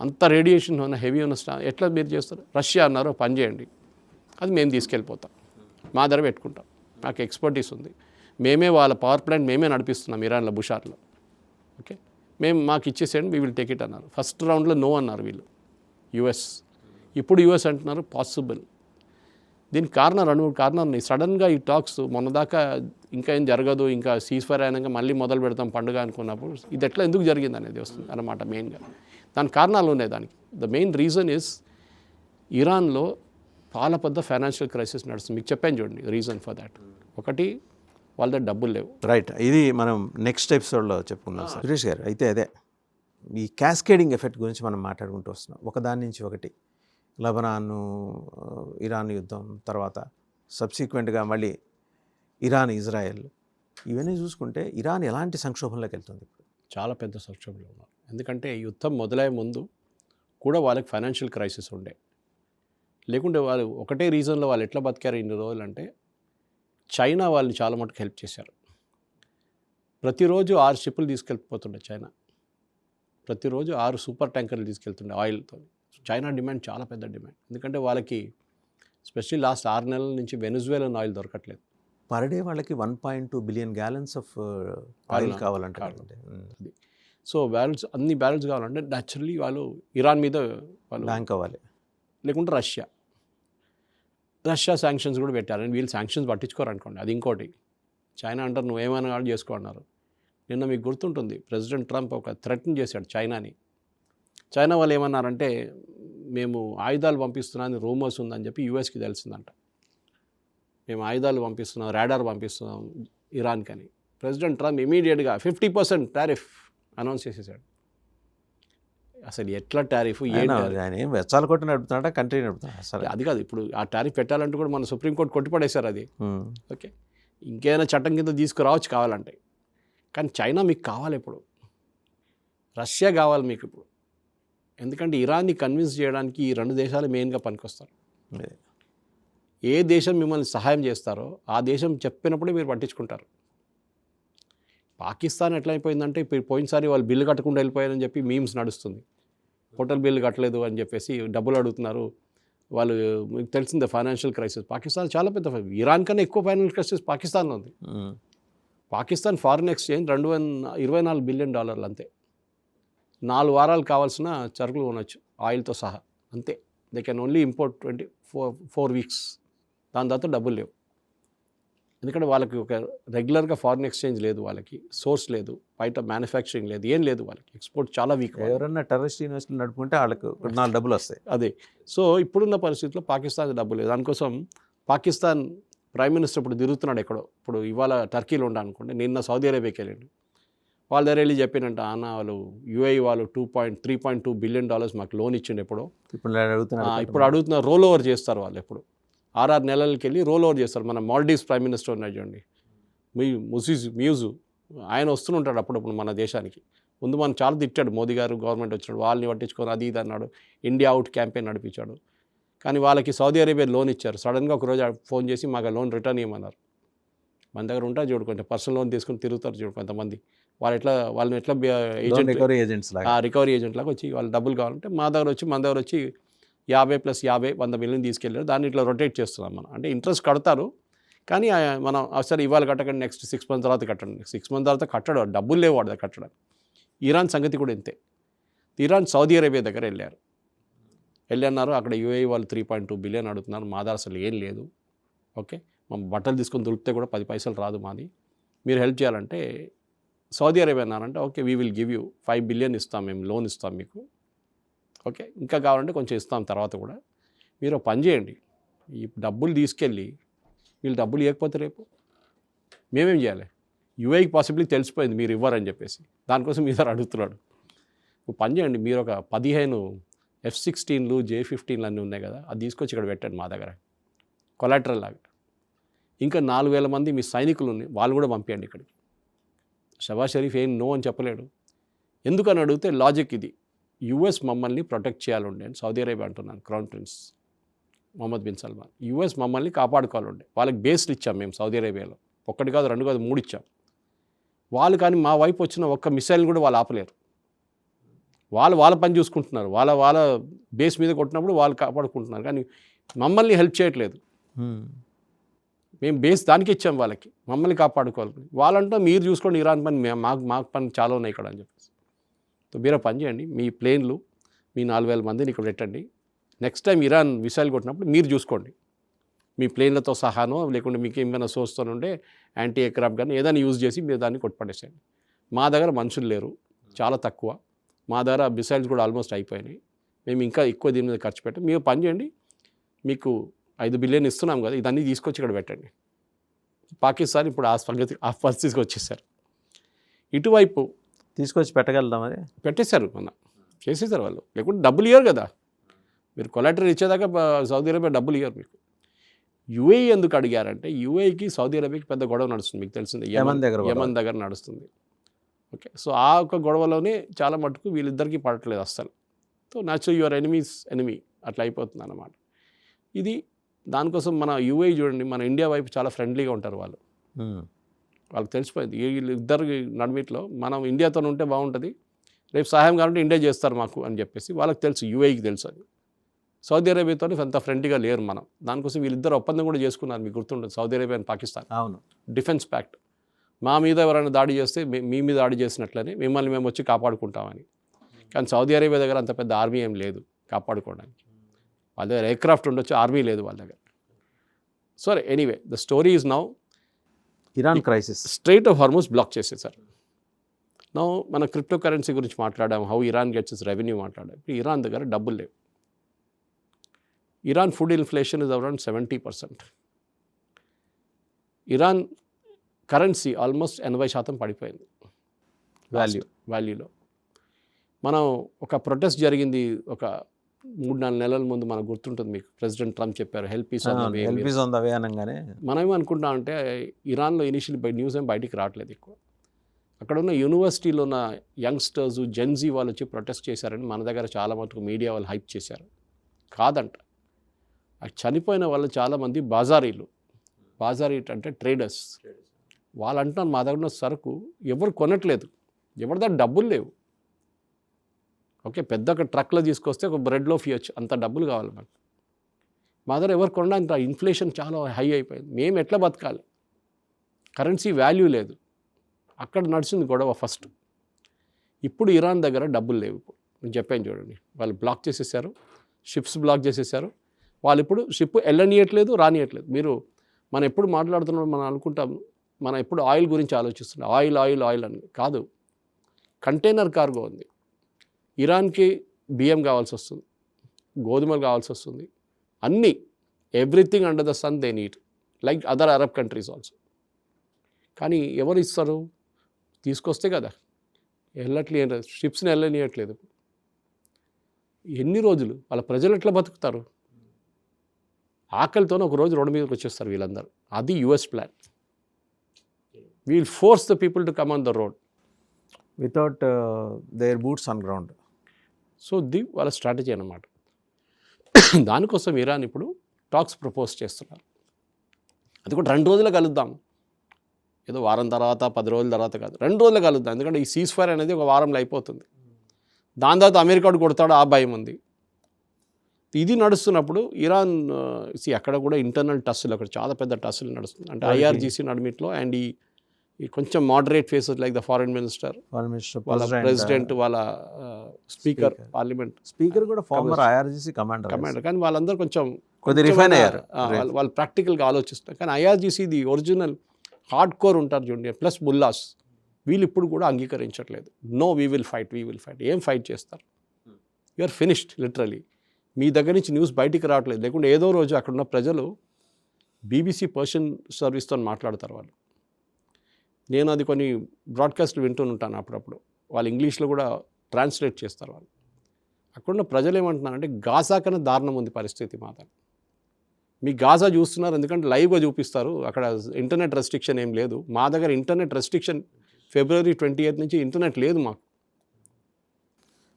అంత రేడియేషన్ ఉన్న హెవీ ఉన్న ఎట్లా మీరు చేస్తారు? రష్యా అన్నారు పని చేయండి, అది మేము తీసుకెళ్ళిపోతాం, మా ధర పెట్టుకుంటాం, మాకు ఎక్స్పర్టీస్ ఉంది, మేమే వాళ్ళ పవర్ ప్లాంట్ మేమే నడిపిస్తున్నాం ఇరాన్లో బుషార్లో, ఓకే మేము మాకు ఇచ్చేసేయండి, వీ విల్ టేక్ ఇట్ అన్నారు. ఫస్ట్ రౌండ్లో నో అన్నారు వీళ్ళు యుఎస్. ఇప్పుడు యుఎస్ అంటున్నారు పాసిబుల్. దీనికి కారణం 2-3 కారణాలు ఉన్నాయి. సడన్గా ఈ టాక్స్ మొన్నదాకా ఇంకా ఏం జరగదు, ఇంకా సీజ్ ఫైర్ అయినాక మళ్ళీ మొదలు పెడతాం పండుగ అనుకున్నప్పుడు ఇది ఎట్లా ఎందుకు జరిగింది అనేది వస్తుంది అన్నమాట మెయిన్గా. దాని కారణాలు ఉన్నాయి. దానికి ద మెయిన్ రీజన్ ఇస్ ఇరాన్లో చాలా పెద్ద ఫైనాన్షియల్ క్రైసిస్ నడుస్తుంది. మీకు చెప్పాను చూడండి రీజన్ ఫర్ దాట్. ఒకటి వాళ్ళ దగ్గర డబ్బులు లేవు. రైట్, ఇది మనం నెక్స్ట్ ఎపిసోడ్లో చెప్పుకుందాం సార్. సురేష్ గారు, అయితే అదే ఈ క్యాస్కేడింగ్ ఎఫెక్ట్ గురించి మనం మాట్లాడుకుంటూ వస్తున్నాం. ఒకదాని నుంచి ఒకటి లెబనాన్ ఇరాన్ యుద్ధం, తర్వాత సబ్సిక్వెంట్గా మళ్ళీ ఇరాన్ ఇజ్రాయెల్, ఇవన్నీ చూసుకుంటే ఇరాన్ ఎలాంటి సంక్షోభంలోకి వెళ్తుంది? ఇప్పుడు చాలా పెద్ద సంక్షోభంలో ఉన్నారు. ఎందుకంటే యుద్ధం మొదలయ్యే ముందు కూడా వాళ్ళకి ఫైనాన్షియల్ క్రైసిస్ ఉండే. లేకుంటే వాళ్ళు ఒకటే రీజన్లో వాళ్ళు ఎట్లా బతికారు ఇన్ని రోజులు అంటే, చైనా వాళ్ళని చాలా మటుకు హెల్ప్ చేశారు. ప్రతిరోజు 6 షిప్పులు తీసుకెళ్ళిపోతుండే చైనా, ప్రతిరోజు 6 సూపర్ ట్యాంకర్లు తీసుకెళ్తుండే ఆయిల్తో. చైనా డిమాండ్ చాలా పెద్ద డిమాండ్, ఎందుకంటే వాళ్ళకి స్పెషల్లీ లాస్ట్ 6 నెలల నుంచి వెనిజువేలన్ ఆయిల్ దొరకట్లేదు. పర్ డే వాళ్ళకి 1.2 బిలియన్ గ్యాలన్స్ ఆఫ్ ఆయిల్ కావాలంటే. అది సో అన్ని బ్యారెల్స్ కావాలంటే న్యాచురల్లీ వాళ్ళు ఇరాన్ మీద వాళ్ళు బ్యాంక్ అవ్వాలి, లేకుంటే రష్యా శాంక్షన్స్ కూడా పెట్టారు. వీళ్ళు శాంక్షన్స్ పట్టించుకోరు అనుకోండి, అది ఇంకోటి. చైనా అంటారు నువ్వేమైనా కాదు చేసుకో అన్నారు. నిన్న మీకు గుర్తుంటుంది ప్రెసిడెంట్ ట్రంప్ ఒక థ్రెటన్ చేశాడు చైనాని. చైనా వాళ్ళు ఏమన్నారంటే మేము ఆయుధాలు పంపిస్తున్నామని రూమర్స్ ఉందని చెప్పి యూఎస్కి తెలిసిందంట. మేము ఆయుధాలు పంపిస్తున్నాం, రాడార్ పంపిస్తున్నాం ఇరాన్కి అని. ప్రెసిడెంట్ ట్రంప్ ఇమీడియట్గా 50% టారిఫ్ అనౌన్స్ చేసేసాడు. అసలు ఎట్లా టారిఫ్ వెచ్చాలు కొట్టి నడుపుతున్నాడా కంట్రీ నడుపుతున్నాడు అసలు అది కాదు. ఇప్పుడు ఆ టారిఫ్ పెట్టాలంటే కూడా మన సుప్రీంకోర్టు కొట్టిపడేశారు అది. ఓకే ఇంకేమైనా చట్టం కింద తీసుకురావచ్చు కావాలంటే, కానీ చైనా మీకు కావాలి, ఇప్పుడు రష్యా కావాలి మీకు ఇప్పుడు. ఎందుకంటే ఇరాన్ని కన్విన్స్ చేయడానికి ఈ 2 దేశాలు మెయిన్గా పనికొస్తారు. ఏ దేశం మిమ్మల్ని సహాయం చేస్తారో ఆ దేశం చెప్పినప్పుడే మీరు పట్టించుకుంటారు. పాకిస్తాన్ ఎట్లా అయిపోయిందంటే ఇప్పుడు పోయినసారి వాళ్ళు బిల్లు కట్టకుండా వెళ్ళిపోయారని చెప్పి మీమ్స్ నడుస్తుంది. హోటల్ బిల్లు కట్టలేదు అని చెప్పేసి డబ్బులు అడుగుతున్నారు వాళ్ళు. మీకు తెలిసిందే ఫైనాన్షియల్ క్రైసిస్ పాకిస్తాన్ చాలా పెద్ద, ఇరాన్ కన్నా ఎక్కువ ఫైనాన్షియల్ క్రైసిస్ పాకిస్తాన్లో ఉంది. పాకిస్తాన్ ఫారిన్ ఎక్స్చేంజ్ $24 బిలియన్ అంతే. 4 వారాలు కావాల్సిన సరుకులు కొనవచ్చు ఆయిల్తో సహా, అంతే. They can only import 4 weeks. దాని తర్వాత డబ్బులు లేవు. ఎందుకంటే వాళ్ళకి ఒక రెగ్యులర్గా ఫారిన్ ఎక్స్చేంజ్ లేదు, వాళ్ళకి సోర్స్ లేదు, బయట మ్యానుఫ్యాక్చరింగ్ లేదు, ఏం లేదు వాళ్ళకి. ఎక్స్పోర్ట్ చాలా వీక్. ఎవరన్నా టెర్రరిస్ట్ యూనివర్సిటీలు నడుపుకుంటే వాళ్ళకు 4 డబ్బులు వస్తాయి. అదే. సో ఇప్పుడున్న పరిస్థితుల్లో పాకిస్తాన్ డబ్బు లేదు. దానికోసం పాకిస్తాన్ ప్రైమ్ మినిస్టర్ ఇప్పుడు తిరుగుతున్నాడు ఎక్కడో. ఇప్పుడు ఇవాళ టర్కీలో ఉండాలనుకోండి, నిన్న సౌదీ అరేబియాకి వెళ్ళండి. వాళ్ళ దగ్గర వెళ్ళి చెప్పినంట, అన్న వాళ్ళు యూఏఈ వాళ్ళు $3.2 బిలియన్ మాకు లోన్ ఇచ్చిండు ఎప్పుడో. ఇప్పుడు అడుగుతున్నారు, రోల్ ఓవర్ చేస్తారు వాళ్ళు. ఎప్పుడు 6 నెలలకి వెళ్ళి రోల్ ఓవర్ చేస్తారు. మన మాల్డీవ్స్ ప్రైమ్ మినిస్టర్ ఉన్నాడు చూడండి, మ్యూజు, ఆయన వస్తుంటాడు అప్పుడప్పుడు మన దేశానికి. ముందు మనం చాలా తిట్టాడు, మోదీ గారు గవర్నమెంట్ వచ్చినాడు వాళ్ళని పట్టించుకొని అది ఇది అన్నాడు, ఇండియా అవుట్ క్యాంపెయిన్ నడిపించాడు. కానీ వాళ్ళకి సౌదీ అరేబియా లోన్ ఇచ్చారు. సడన్గా ఒకరోజు ఫోన్ చేసి మాకు లోన్ రిటర్న్ ఇవ్వమన్నారు. మన దగ్గర ఉంటుంది చూడు, కొంచెం పర్సనల్ లోన్ తీసుకుని తిరుగుతారు చూడు కొంతమంది. వాళ్ళని ఎట్లా రికవరీ ఏజెంట్స్ లాగా వచ్చి వాళ్ళు డబ్బులు కావాలంటే మన దగ్గర వచ్చి 50 + 50 100 మిలియన్ తీసుకెళ్ళారు. దాన్ని ఇట్లా రొటేట్ చేస్తున్నాం మనం. అంటే ఇంట్రెస్ట్ కడతారు, కానీ మనం సరే ఇవాళ కట్టకండి, నెక్స్ట్ 6 months తర్వాత కట్టండి. 6 months తర్వాత కట్టడు, డబ్బులు లేవు వాడు కట్టడానికి. ఇరాన్ సంగతి కూడా ఇంతే. ఇరాన్ సౌదీ అరేబియా దగ్గర వెళ్ళన్నారు. అక్కడ యూఏఈ వాళ్ళు 3.2 బిలియన్ అడుగుతున్నారు. మా దగ్గర అసలు ఏం లేదు. ఓకే, మా బట్టలు తీసుకొని దొరికితే కూడా 10 పైసలు రాదు మాది, మీరు హెల్ప్ చేయాలంటే సౌదీ అరేబియా అన్నారంటే okay we will give you 5 billion ఇస్తాం, మేము లోన్ ఇస్తాం మీకు. ఓకే, ఇంకా కావాలంటే కొంచెం ఇస్తాం తర్వాత కూడా. మీరు పని చేయండి, ఈ డబ్బులు తీసుకెళ్ళి వీళ్ళు డబ్బులు ఇవ్వకపోతే రేపు మేమేం చేయాలి? యూఏఈకి పాసిబిలిటీ తెలిసిపోయింది మీరు ఇవ్వరని చెప్పేసి, దానికోసం మీ దగ్గర అడుగుతున్నాడు. పని చేయండి, మీరు ఒక 15 F-16లు J-15లు అన్నీ ఉన్నాయి కదా, అది తీసుకొచ్చి ఇక్కడ పెట్టండి మా దగ్గర కొలాటరల్ లాగా. ఇంకా 4,000 మంది మీ సైనికులు ఉన్నాయి, వాళ్ళు కూడా పంపించండి ఇక్కడికి. షబాజ్ షరీఫ్ ఏం నో అని చెప్పలేడు. ఎందుకని అడిగితే లాజిక్ ఇది, యుఎస్ మమ్మల్ని ప్రొటెక్ట్ చేయాలండి అని సౌదీ అరేబియా అంటున్నాను, crown prince Mohammed bin Salman. US మమ్మల్ని కాపాడుకోవాలండి, వాళ్ళకి బేస్లు ఇచ్చాం మేము సౌదీ అరేబియాలో, 1 కాదు 2 కాదు 3 ఇచ్చాం. వాళ్ళు కానీ మా వైపు వచ్చిన ఒక్క మిసైల్ కూడా వాళ్ళు ఆపలేరు. వాళ్ళ పని చూసుకుంటున్నారు, వాళ్ళ బేస్ మీద కొట్టినప్పుడు వాళ్ళు కాపాడుకుంటున్నారు, కానీ మమ్మల్ని హెల్ప్ చేయట్లేదు. మేము బేస్ దానికి ఇచ్చాం వాళ్ళకి, మమ్మల్ని కాపాడుకోవాలి. వాళ్ళంటే మీరు చూసుకోండి ఇరాన్ పని, మాకు పని చాలా ఉన్నాయి ఇక్కడ అని చెప్పేసి. సో మీరు పని చేయండి, మీ ప్లేన్లు మీ 4,000 మందిని ఇక్కడ పెట్టండి. నెక్స్ట్ టైం ఇరాన్ మిసైల్ కొట్టినప్పుడు మీరు చూసుకోండి, మీ ప్లేన్లతో సహానో లేకుంటే మీకు ఏమైనా సోర్స్తో ఉంటే యాంటీ ఎయిర్క్రాఫ్ట్ కానీ ఏదైనా యూజ్ చేసి మీరు దాన్ని కొట్టుపడేసేయండి. మా దగ్గర మనుషులు లేరు, చాలా తక్కువ. మా దగ్గర మిసైల్స్ కూడా ఆల్మోస్ట్ అయిపోయినాయి, మేము ఇంకా ఎక్కువ దీని మీద ఖర్చు పెట్టాం. మీరు పని చేయండి, మీకు 5 బిలియన్ ఇస్తున్నాం కదా, ఇదన్నీ తీసుకొచ్చి ఇక్కడ పెట్టండి. పాకిస్తాన్ ఇప్పుడు ఆ పరిస్థితికి వచ్చేసారు. ఇటువైపు తీసుకొచ్చి పెట్టగలుగుతాం, మరి పెట్టేశారు, చేసేసారు వాళ్ళు. లేకుంటే డబ్బులు ఇవ్వరు కదా, మీరు కొలాటరల్ ఇచ్చేదాకా సౌదీ అరేబియా డబ్బులు ఇవ్వరు మీకు. యూఏఈ ఎందుకు అడిగారంటే, యూఏఈకి సౌదీ అరేబియాకి పెద్ద గొడవ నడుస్తుంది, మీకు తెలిసింది, యమన్ దగ్గర నడుస్తుంది. ఓకే, సో ఆ ఒక గొడవలోనే చాలా మటుకు వీళ్ళిద్దరికీ పడట్లేదు అస్సలు. సో న్యాచురల్ యువర్ ఎనిమీ అట్లా అయిపోతుంది అన్నమాట. ఇది దానికోసం మన యూఏఈ చూడండి, మన ఇండియా వైపు చాలా ఫ్రెండ్లీగా ఉంటారు వాళ్ళకి తెలిసిపోయింది. వీళ్ళిద్దరు నడుమిట్లో మనం ఇండియాతో ఉంటే బాగుంటుంది, రేపు సహాయం కావాలంటే ఇండియా చేస్తారు మాకు అని చెప్పేసి వాళ్ళకి తెలుసు, యూఏఈకి తెలుసు. అది సౌదీ అరేబియాతో అంత ఫ్రెండ్లీగా లేరు మనం. దానికోసం వీళ్ళిద్దరు ఒప్పందం కూడా చేసుకున్నారు, మీకు గుర్తుంటుంది, సౌదీ అరేబియా అండ్ పాకిస్తాన్. అవును, డిఫెన్స్ ప్యాక్ట్. మా మీద ఎవరైనా దాడి చేస్తే మీ మీద దాడి చేసినట్లనే మిమ్మల్ని మేము వచ్చి కాపాడుకుంటామని. కానీ సౌదీ అరేబియా దగ్గర అంత పెద్ద ఆర్మీ ఏం లేదు కాపాడుకోవడానికి. వాళ్ళ దగ్గర ఎయిర్క్రాఫ్ట్ ఉండొచ్చు, ఆర్మీ లేదు వాళ్ళ దగ్గర. సరే, anyway the story is now Iran crisis. Strait of Hormuz block చేసేసారు. నౌ మన క్రిప్టో కరెన్సీ గురించి మాట్లాడాం, how Iran gets its revenue మాట్లాడాం. ఇప్పుడు ఇరాన్ దగ్గర డబ్బులు లేవు. Iran food inflation is around 70%. Iran currency almost 80% పడిపోయింది వాల్యూలో. మనం ఒక ప్రొటెస్ట్ జరిగింది ఒక 3-4 నెలల ముందు, మనకు గుర్తుంటుంది మీకు, ప్రెసిడెంట్ ట్రంప్ చెప్పారు help is on the way అనగానే మనం ఏమనుకుంటాం అంటే ఇరాన్లో ఇనిషియల్ న్యూస్ ఏం బయటికి రావట్లేదు ఎక్కువ. అక్కడ ఉన్న యూనివర్సిటీలో ఉన్న యంగ్స్టర్స్ జెన్జీ వాళ్ళు వచ్చి ప్రొటెస్ట్ చేశారని మన దగ్గర చాలా మటుకు మీడియా వాళ్ళు హైప్ చేశారు. కాదంట, చనిపోయిన వాళ్ళు చాలామంది బాజారీ అంటే ట్రేడర్స్. వాళ్ళు అంటున్నారు మా దగ్గర ఉన్న సరుకు ఎవరు కొనట్లేదు, ఎవరి దగ్గర డబ్బులు లేవు. ఓకే, పెద్ద ఒక ట్రక్లో తీసుకొస్తే ఒక బ్రెడ్ లోఫ్ ఇవ్వచ్చు, అంత డబ్బులు కావాలి మనకు. మా దగ్గర ఎవరు కొనడానికి, ఇన్ఫ్లేషన్ చాలా హై అయిపోయింది, మేము ఎట్లా బతకాలి, కరెన్సీ వాల్యూ లేదు. అక్కడ నడిచింది గొడవ ఫస్ట్. ఇప్పుడు ఇరాన్ దగ్గర డబ్బులు లేవు. నేను చెప్పాను చూడండి, వాళ్ళు బ్లాక్ చేసేసారు. షిప్స్ బ్లాక్ చేసేసారు. వాళ్ళు ఇప్పుడు షిప్ వెళ్ళనియట్లేదు, రానియట్లేదు. మనం ఎప్పుడు మాట్లాడుతున్నాం, మనం అనుకుంటాం, మనం ఎప్పుడు ఆయిల్ గురించి ఆలోచిస్తున్నాం, ఆయిల్ ఆయిల్ ఆయిల్ అని. కాదు, కంటైనర్ కార్గో ఉంది. ఇరాన్కి బియ్యం కావాల్సి వస్తుంది, గోధుమలు కావాల్సి వస్తుంది, అన్నీ, everything under the sun they need, like other Arab countries also. కానీ ఎవరు ఇస్తారు? తీసుకొస్తే కదా, వెళ్ళట్లేదు, షిప్స్ని వెళ్ళనియట్లేదు. ఎన్ని రోజులు వాళ్ళ ప్రజలు ఎట్లా బతుకుతారు? ఆకలితోనే ఒక రోజు రోడ్డు మీదకి వచ్చేస్తారు వీళ్ళందరూ. అది US plan. We'll force the people to come on the road without their boots on ground. So వాళ్ళ స్ట్రాటజీ అన్నమాట. దానికోసం ఇరాన్ ఇప్పుడు టాక్స్ ప్రపోజ్ చేస్తున్నారు. అది కూడా 2 రోజులు కలుద్దాం, ఏదో వారం తర్వాత 10 రోజుల తర్వాత కాదు, 2 రోజులు కలుద్దాం. ఎందుకంటే ఈ సీజ్ ఫైర్ అనేది ఒక వారంలో అయిపోతుంది. దాని తర్వాత అమెరికాడు కొడతాడు, ఆ భయం ఉంది. ఇది నడుస్తున్నప్పుడు ఇరాన్ అక్కడ కూడా ఇంటర్నల్ టస్సులు, అక్కడ చాలా పెద్ద టస్సులు నడుస్తుంది. అంటే ఐఆర్జీసీ నడిమిట్లో అండ్ ఈ కొంచెం moderate faces like the foreign minister, వాళ్ళ ప్రెసిడెంట్, వాళ్ళ స్పీకర్, పార్లమెంట్ స్పీకర్ కూడా ఫార్మర్ ఐఆర్జీసీ కమాండర్. కానీ వాళ్ళందరూ కొంచెం రిఫైన్ అయ్యారు. వాళ్ళు ప్రాక్టికల్గా ఆలోచిస్తారు. కానీ IRGC the original hardcore ఉంటారు చూడండి, ప్లస్ ముల్లాస్, వీళ్ళు ఇప్పుడు కూడా అంగీకరించట్లేదు. No, we will fight. ఏం ఫైట్ చేస్తారు? You are finished literally. మీ దగ్గర నుంచి న్యూస్ బయటికి రావట్లేదు. లేకుంటే ఏదో రోజు అక్కడున్న ప్రజలు బీబీసీ పర్షియన్ సర్వీస్తో మాట్లాడతారు వాళ్ళు. నేను అది కొన్ని బ్రాడ్కాస్ట్లు వింటూ ఉంటాను అప్పుడప్పుడు. వాళ్ళు ఇంగ్లీష్లో కూడా ట్రాన్స్లేట్ చేస్తారు వాళ్ళు. అక్కడున్న ప్రజలు ఏమంటున్నారంటే గాజా కన్నా దారుణం ఉంది పరిస్థితి మాత. మీ గాజా చూస్తున్నారు ఎందుకంటే లైవ్గా చూపిస్తారు, అక్కడ ఇంటర్నెట్ రెస్ట్రిక్షన్ ఏం లేదు. మా దగ్గర ఇంటర్నెట్ రెస్ట్రిక్షన్ February 28 నుంచి ఇంటర్నెట్ లేదు మాకు.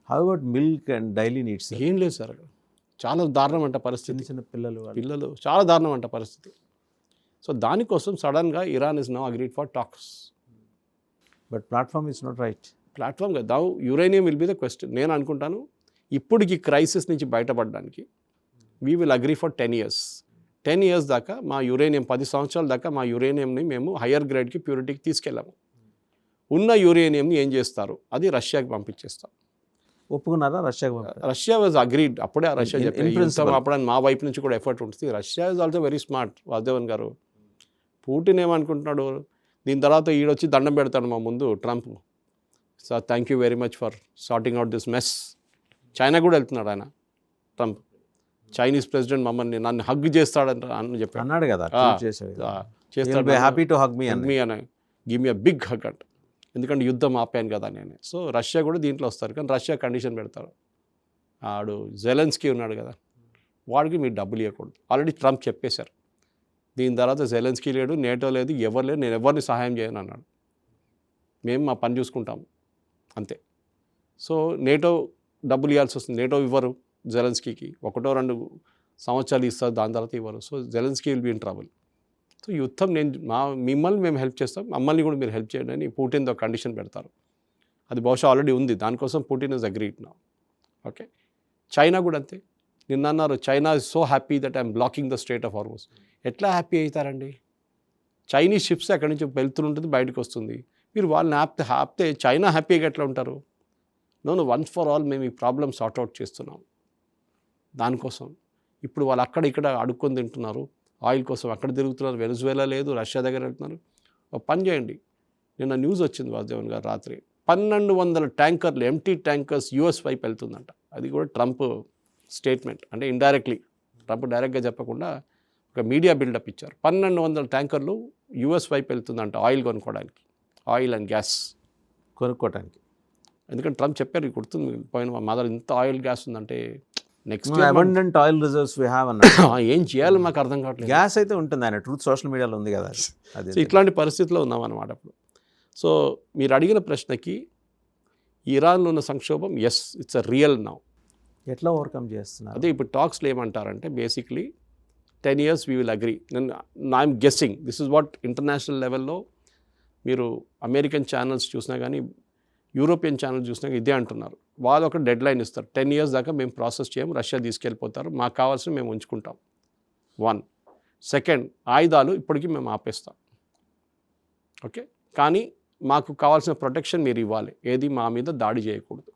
How about milk and daily needs? ఏం లేదు సార్, అక్కడ చాలా దారుణం అంట పరిస్థితి. చిన్న పిల్లలు చాలా దారుణం అంట పరిస్థితి. సో దానికోసం సడన్గా Iran is now agreed for talks. But platform is not right. Platform కదా, uranium will be the question. నేను అనుకుంటాను ఇప్పటికి క్రైసిస్ నుంచి బయటపడడానికి we will agree for 10 years. 10 years దాకా మా యురేనియం, 10 సంవత్సరాల దాకా మా యురేనియంని మేము హయ్యర్ గ్రేడ్కి, ప్యూరిటీకి తీసుకెళ్ళాము. ఉన్న యురేనియంని ఏం చేస్తారు? అది రష్యాకి పంపించేస్తాం. ఒప్పుకున్నారా? Russia was agreed. అప్పుడే రష్యా చెప్పారు అప్పుడు మా వైపు నుంచి కూడా ఎఫర్ట్ ఉంటుంది. Russia is also very smart. Vasudevan గారు, పుటిన్ ఏమనుకుంటున్నాడు, దీని తర్వాత ఈడొచ్చి దండం పెడతాడు మా ముందు Trump. Sir thank you very much for sorting out this mess. China కూడా వెళ్తున్నాడు ఆయన ట్రంప్. చైనీస్ ప్రెసిడెంట్ నన్ను హగ్ చేస్తాడంట అని చెప్పి అన్నాడు కదా, చేస్తాడు. హ్యాపీ టు హగ్ మీ అని, give me a big hug అంట. ఎందుకంటే యుద్ధం ఆపాను కదా నేను. సో రష్యా కూడా దీంట్లో వస్తారు. కానీ రష్యా కండిషన్ పెడతారు. ఆడు జెలెన్స్కీ ఉన్నాడు కదా, వాడికి మీరు డబ్బులు ఇవ్వకూడదు. ఆల్రెడీ ట్రంప్ చెప్పేశారు. దీని తర్వాత జెలెన్స్కీ లేడు, నేటో లేదు, ఎవరు లేదు, నేను ఎవరిని సహాయం చేయను అన్నాడు. మేము మా పని చూసుకుంటాము అంతే. సో నేటో డబ్బులు ఇవ్వాల్సి వస్తుంది. నేటో ఇవ్వరు జెలెన్స్కీకి, 1-2 సంవత్సరాలు ఇస్తారు, దాని తర్వాత ఇవ్వరు. So Zelensky will be in trouble. So యుద్ధం మిమ్మల్ని మేము హెల్ప్ చేస్తాం, మమ్మల్ని కూడా మీరు హెల్ప్ చేయండి అని పుటిన్తో కండిషన్ పెడతారు. అది బహుశా ఆల్రెడీ ఉంది. దానికోసం Putin is agreed now. Okay, China కూడా అంతే. నిన్న అన్నారు China is so happy that I'm blocking the strait of Hormuz. ఎట్లా హ్యాపీ అవుతారండి? చైనీస్ షిప్స్ అక్కడి నుంచి వెళ్తుంటుంది, బయటకు వస్తుంది. మీరు వాళ్ళని ఆపితే చైనా హ్యాపీగా ఎట్లా ఉంటారు? నో, వన్స్ ఫర్ ఆల్ మేము ఈ ప్రాబ్లమ్ సార్ట్అవుట్ చేస్తున్నాం. దానికోసం ఇప్పుడు వాళ్ళు అక్కడ ఇక్కడ అడుక్కొని తింటున్నారు. ఆయిల్ కోసం అక్కడ తిరుగుతున్నారు. వెనజువేలా లేదు, రష్యా దగ్గర వెళ్తున్నారు. ఒక పని చేయండి, నిన్న న్యూస్ వచ్చింది వాసుదేవన్ గారు రాత్రి, 1200 ట్యాంకర్లు, ఎంటీ ట్యాంకర్స్ యూఎస్ వైపు వెళ్తుందంట. అది కూడా ట్రంప్ స్టేట్మెంట్. అంటే ఇండైరెక్ట్లీ, ట్రంప్ డైరెక్ట్గా చెప్పకుండా ఒక మీడియా బిల్డప్ ఇచ్చారు. 1200 ట్యాంకర్లు యూఎస్ వైపు వెళ్తుందంట ఆయిల్ కొనుక్కోవడానికి, ఆయిల్ అండ్ గ్యాస్ కొనుక్కోవడానికి. ఎందుకంటే ట్రంప్ చెప్పారు, గుర్తుంది పోయిన మా దగ్గర ఇంత ఆయిల్ గ్యాస్ ఉందంటే next abundant oil reserves we have అన్నట్టు. ఏం చేయాలో మాకు అర్థం కావట్లేదు. గ్యాస్ అయితే ఉంటుంది, ఆయన ట్రూత్ సోషల్ మీడియాలో ఉంది కదా. అది ఇట్లాంటి పరిస్థితిలో ఉన్నామన్నమాట అప్పుడు. సో మీరు అడిగిన ప్రశ్నకి ఇరాన్లో ఉన్న సంక్షోభం, yes, it's a real now. ఎట్లా ఓవర్కమ్ చేస్తున్నారు? అదే ఇప్పుడు టాక్స్లో ఏమంటారంటే basically 10 years we will agree. I'm guessing this is what international లెవెల్లో మీరు అమెరికన్ ఛానల్స్ చూసినా కానీ యూరోపియన్ ఛానల్స్ చూసినా ఇదే అంటున్నారు. వాళ్ళు ఒక డెడ్ లైన్ ఇస్తారు, 10 years దాకా మేము ప్రాసెస్ చేయము, రష్యా తీసుకెళ్ళిపోతారు, మాకు కావాల్సిన మేము ఉంచుకుంటాం. 1. 2, ఆయుధాలు ఇప్పటికీ మేము ఆపేస్తాం. ఓకే, కానీ మాకు కావాల్సిన ప్రొటెక్షన్ మీరు ఇవ్వాలి, ఏది మా మీద దాడి చేయకూడదు.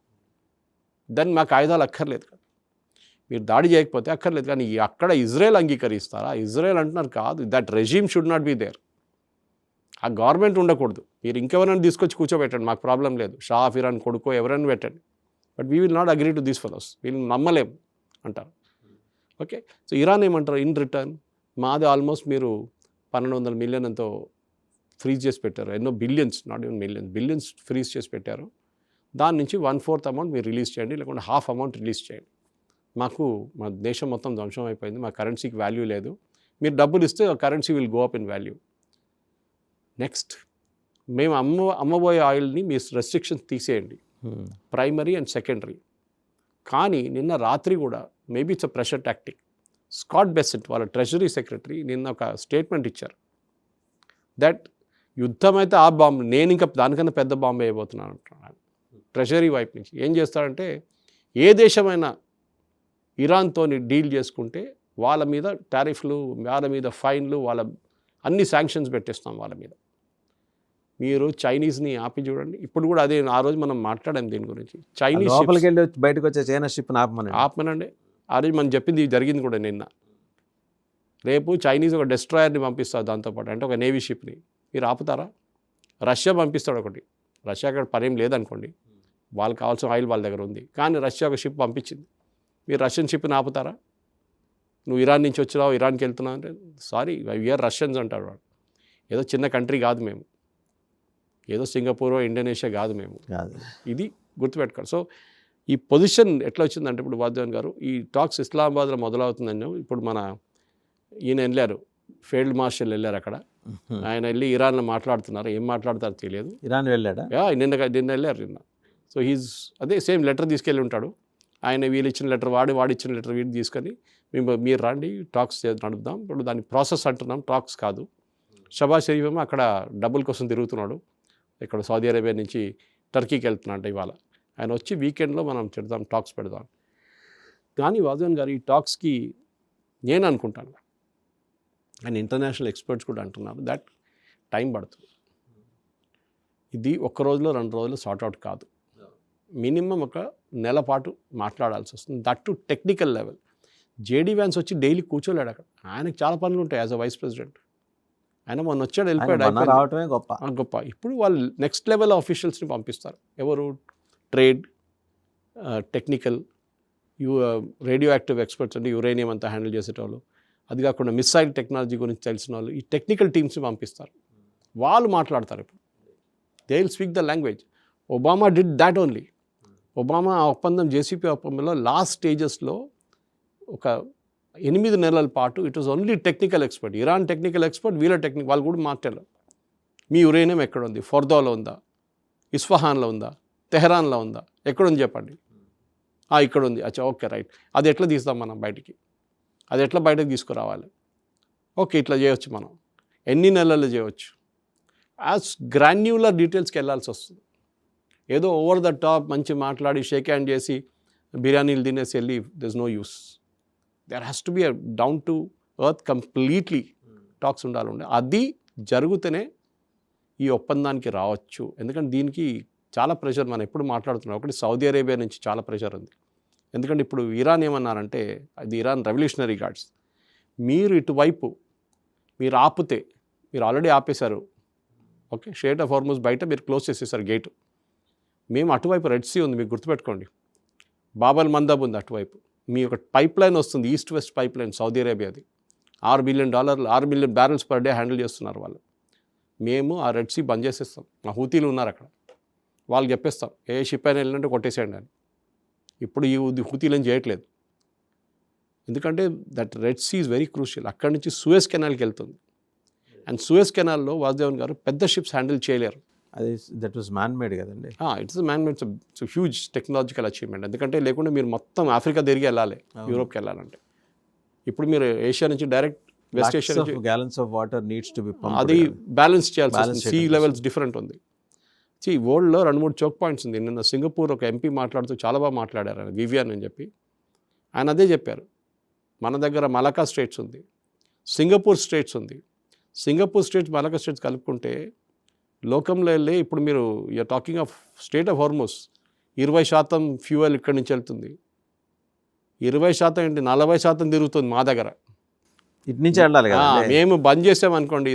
దెన్ మాకు ఆయుధాలు అక్కర్లేదు కదా. మీరు దాడి చేయకపోతే అక్కర్లేదు. కానీ అక్కడ ఇజ్రాయెల్ అంగీకరిస్తారా? ఇజ్రాయెల్ అంటున్నారు కాదు, that regime should not be there. ఆ గవర్నమెంట్ ఉండకూడదు. మీరు ఇంకెవరైనా తీసుకొచ్చి కూర్చోబెట్టండి, మాకు ప్రాబ్లం లేదు. షా ఆఫ్ ఇరాన్ కొడుకో ఎవరైనా పెట్టండి, but we will not agree to these fellows, వీళ్ళు నమ్మలేము అంటారు. ఓకే, సో ఇరాన్ ఏమంటారు ఇన్ రిటర్న్, మాది ఆల్మోస్ట్ మీరు 1200 మిలియన్ ఎంతో ఫ్రీజ్ చేసి పెట్టారు, ఎన్నో billions, not even millions, billions freeze చేసి పెట్టారు. దాని నుంచి 1/4 అమౌంట్ మీరు రిలీజ్ చేయండి, లేకుంటే హాఫ్ అమౌంట్ రిలీజ్ చేయండి. మాకు మా దేశం మొత్తం ధ్వంసం అయిపోయింది, మా కరెన్సీకి వాల్యూ లేదు, మీరు డబ్బులు ఇస్తే currency will go up in value. Next, మేము అమ్మబోయే ఆయిల్ని మీ రెస్ట్రిక్షన్స్ తీసేయండి, ప్రైమరీ అండ్ సెకండరీ. కానీ నిన్న రాత్రి కూడా maybe it's a pressure tactic, Scott Besant వాళ్ళ ట్రెజరీ సెక్రటరీ నిన్న ఒక స్టేట్మెంట్ ఇచ్చారు దట్ యుద్ధం అయితే ఆ బాంబు, నేను ఇంకా దానికన్నా పెద్ద బాంబు వేయబోతున్నాను అంటున్నాను. ట్రెజరీ వైపు నుంచి ఏం చేస్తారంటే, ఏ దేశమైనా ఇరాన్తో డీల్ చేసుకుంటే వాళ్ళ మీద టారిఫ్లు, వాళ్ళ మీద ఫైన్లు, వాళ్ళ అన్ని శాంక్షన్స్ పెట్టేస్తాం వాళ్ళ మీద. మీరు చైనీస్ని ఆపి చూడండి. ఇప్పుడు కూడా అదే, ఆ రోజు మనం మాట్లాడాం దీని గురించి. చైనీస్ లోపలికి వెళ్ళి బయటకు వచ్చే చైనా షిప్ ఆపమనండి. ఆ రోజు మనం చెప్పింది జరిగింది కూడా నిన్న. రేపు చైనీస్ ఒక డెస్ట్రాయర్ని పంపిస్తారు దాంతోపాటు, అంటే ఒక నేవీ షిప్ని. మీరు ఆపుతారా? రష్యా పంపిస్తాడు ఒకటి, రష్యా అక్కడ పనేం లేదనుకోండి, వాళ్ళకి కావాల్సిన ఆయిల్ వాళ్ళ దగ్గర ఉంది, కానీ రష్యా ఒక షిప్ పంపించింది, మీరు రష్యన్ షిప్ని ఆపుతారా? నువ్వు ఇరాన్ నుంచి వచ్చినావు, ఇరాన్కి వెళ్తున్నావు అంటే సారీ వీఆర్ రష్యన్స్ అంటాడు వాడు. ఏదో చిన్న కంట్రీ కాదు మేము, ఏదో సింగపూర్ ఇండోనేషియా కాదు మేము, ఇది గుర్తుపెట్టుకోవాలి. సో ఈ పొజిషన్ ఎట్లా వచ్చిందంటే, ఇప్పుడు వాద్యాన్ గారు ఈ టాక్స్ ఇస్లామాబాద్లో మొదలవుతుందని ఇప్పుడు మన ఈయన వెళ్ళారు, ఫీల్డ్ మార్షల్ వెళ్ళారు అక్కడ, ఆయన వెళ్ళి ఇరాన్లో మాట్లాడుతున్నారు, ఏం మాట్లాడతారో తెలియదు. ఇరాన్ వెళ్ళాడా? నిన్న వెళ్ళారు నిన్న. సో హీజ్ అదే సేమ్ లెటర్ తీసుకెళ్ళి ఉంటాడు ఆయన, వీళ్ళు ఇచ్చిన లెటర్ వాడి ఇచ్చిన లెటర్ వీడు తీసుకొని మీరు రండి టాక్స్ నడుపుదాం. ఇప్పుడు దాని ప్రాసెస్ అంటున్నాం, టాక్స్ కాదు. షబాజ్ షరీఫ్ ఏమో అక్కడ డబ్బుల కోసం తిరుగుతున్నాడు, ఇక్కడ సౌదీ అరేబియా నుంచి టర్కీకి వెళ్తున్నాడు ఇవాళ. ఆయన వచ్చి వీకెండ్లో మనం చెప్దాం, టాక్స్ పెడదాం. కానీ వాజన్ గారు ఈ టాక్స్కి నేను అనుకుంటాను, అండ్ ఇంటర్నేషనల్ ఎక్స్పర్ట్స్ కూడా అంటున్నారు, దట్ టైం పడుతుంది. ఇది ఒక్క రోజులో 2 రోజులు సార్ట్అవుట్ కాదు, మినిమం ఒక నెల పాటు మాట్లాడాల్సి వస్తుంది. That to technical level. JD Vance వచ్చి డైలీ కూర్చోలేడు అక్కడ, ఆయనకు చాలా పనులు ఉంటాయి యాజ్ అ వైస్ ప్రెసిడెంట్. ఆయన మొన్న వచ్చాడు, వెళ్ళిపోయాడు, రావటమే గొప్ప. ఇప్పుడు వాళ్ళు నెక్స్ట్ లెవెల్ ఆఫీషియల్స్ని పంపిస్తారు. ఎవరు? Trade, technical, radio active experts, అంటే యురేనియం అంతా హ్యాండిల్ చేసేటోళ్ళు, అది కాకుండా మిస్సైల్ టెక్నాలజీ గురించి తెలిసిన వాళ్ళు, ఈ టెక్నికల్ టీమ్స్ని పంపిస్తారు. వాళ్ళు మాట్లాడతారు. ఇప్పుడు they will speak the language. Obama did that only. Obama ఆ ఒప్పందం, జేసీపీ ఒప్పందంలో లాస్ట్ స్టేజెస్లో ఒక 8 నెలల పాటు it was only technical expert, Iran technical expert, వీళ్ళ టెక్నిక్, వాళ్ళు కూడా మాట్లాడారు. మీ యురేనియం ఎక్కడ ఉంది? ఫోర్దోలో ఉందా? ఇస్ఫహాన్లో ఉందా? తెహరాన్లో ఉందా? ఎక్కడుంది చెప్పండి. ఇక్కడ ఉంది. అచ్చా, ఓకే, రైట్. అది ఎట్లా తీస్తాం మనం బయటికి? అది ఎట్లా బయటకు తీసుకురావాలి? ఓకే, ఇట్లా చేయవచ్చు మనం. ఎన్ని నెలలు చేయవచ్చు? యాజ్ గ్రాన్యులర్ డీటెయిల్స్కి వెళ్ళాల్సి వస్తుంది. ఏదో ఓవర్ ద టాప్ మంచి మాట్లాడి షేక్ హ్యాండ్ చేసి బిర్యానీలు తినేసి వెళ్ళి there is no use. There has to be a down to earth completely talks ఉండాలి. అది జరిగితేనే ఈ ఒప్పందానికి రావచ్చు. ఎందుకంటే దీనికి చాలా ప్రెషర్ మనం ఎప్పుడు మాట్లాడుతున్నాం. ఒకటి సౌదీ అరేబియా నుంచి చాలా ప్రెషర్ ఉంది. ఎందుకంటే ఇప్పుడు ఇరాన్ ఏమన్నారంటే, అది ఇరాన్ రెవల్యూషనరీ గార్డ్స్, మీరు ఇటువైపు మీరు ఆపితే, మీరు ఆల్రెడీ ఆపేశారు, ఓకే, స్ట్రెయిట్ ఆఫ్ హార్ముజ్ బయట మీరు క్లోజ్ చేసేసారు గేటు, మేము అటువైపు రెడ్ సీ ఉంది, మీకు గుర్తుపెట్టుకోండి, బాబల్ మందబ్ ఉంది అటువైపు, మీ ఒక పైప్ లైన్ వస్తుంది, east west pipeline Saudi అరేబియాది, $6 billion 6 million barrels per day handle చేస్తున్నారు వాళ్ళు. మేము ఆ రెడ్ సీ బంద్ చేసేస్తాం. మా హూతీలు ఉన్నారు అక్కడ, వాళ్ళు చెప్పేస్తాం ఏ షిప్ అయినా వెళ్ళినట్టు కొట్టేసేయండి అని. ఇప్పుడు ఈ హూతీలను చేయట్లేదు, ఎందుకంటే that red sea is very crucial. అక్కడి నుంచి సూయజ్ కెనాల్కి వెళ్తుంది, అండ్ సూయజ్ కెనాల్లో వాసుదేవన్ గారు పెద్ద షిప్స్ హ్యాండిల్ చేయలేరు. అది దట్ వాజ్ మ్యాన్ మేడ్ కదండి. It's man made, it's huge technological achievement. ఎందుకంటే లేకుంటే మీరు మొత్తం ఆఫ్రికా తిరిగి వెళ్ళాలి, యూరోప్కి వెళ్ళాలంటే. ఇప్పుడు మీరు ఏషియా నుంచి డైరెక్ట్ వెస్ట్ ఏషియా నుంచి gallons of water needs to be pumped, అది బ్యాలెన్స్ చేయాల్సి వస్తుంది. సీ లెవెల్స్ డిఫరెంట్ ఉంది. వరల్డ్లో 2-3 చోక్ పాయింట్స్ ఉంది. నిన్న సింగపూర్ ఒక ఎంపీ మాట్లాడుతూ చాలా బాగా మాట్లాడారు, ఆయన వివియన్ అని చెప్పి. ఆయన అదే చెప్పారు, మన దగ్గర మలకా స్ట్రేట్స్ ఉంది, సింగపూర్ స్ట్రేట్స్ ఉంది. సింగపూర్ స్ట్రేట్స్ మలకా స్ట్రేట్స్ కలుపుకుంటే లోకంలో వెళ్ళి, ఇప్పుడు మీరు you're talking of state of Hormuz, 20% fuel ఇక్కడి నుంచి వెళ్తుంది. 20% ఏంటి 40% తిరుగుతుంది మా దగ్గర. ఇటు నుంచి వెళ్ళాలి కదా, మేము బంద్ చేసామనుకోండి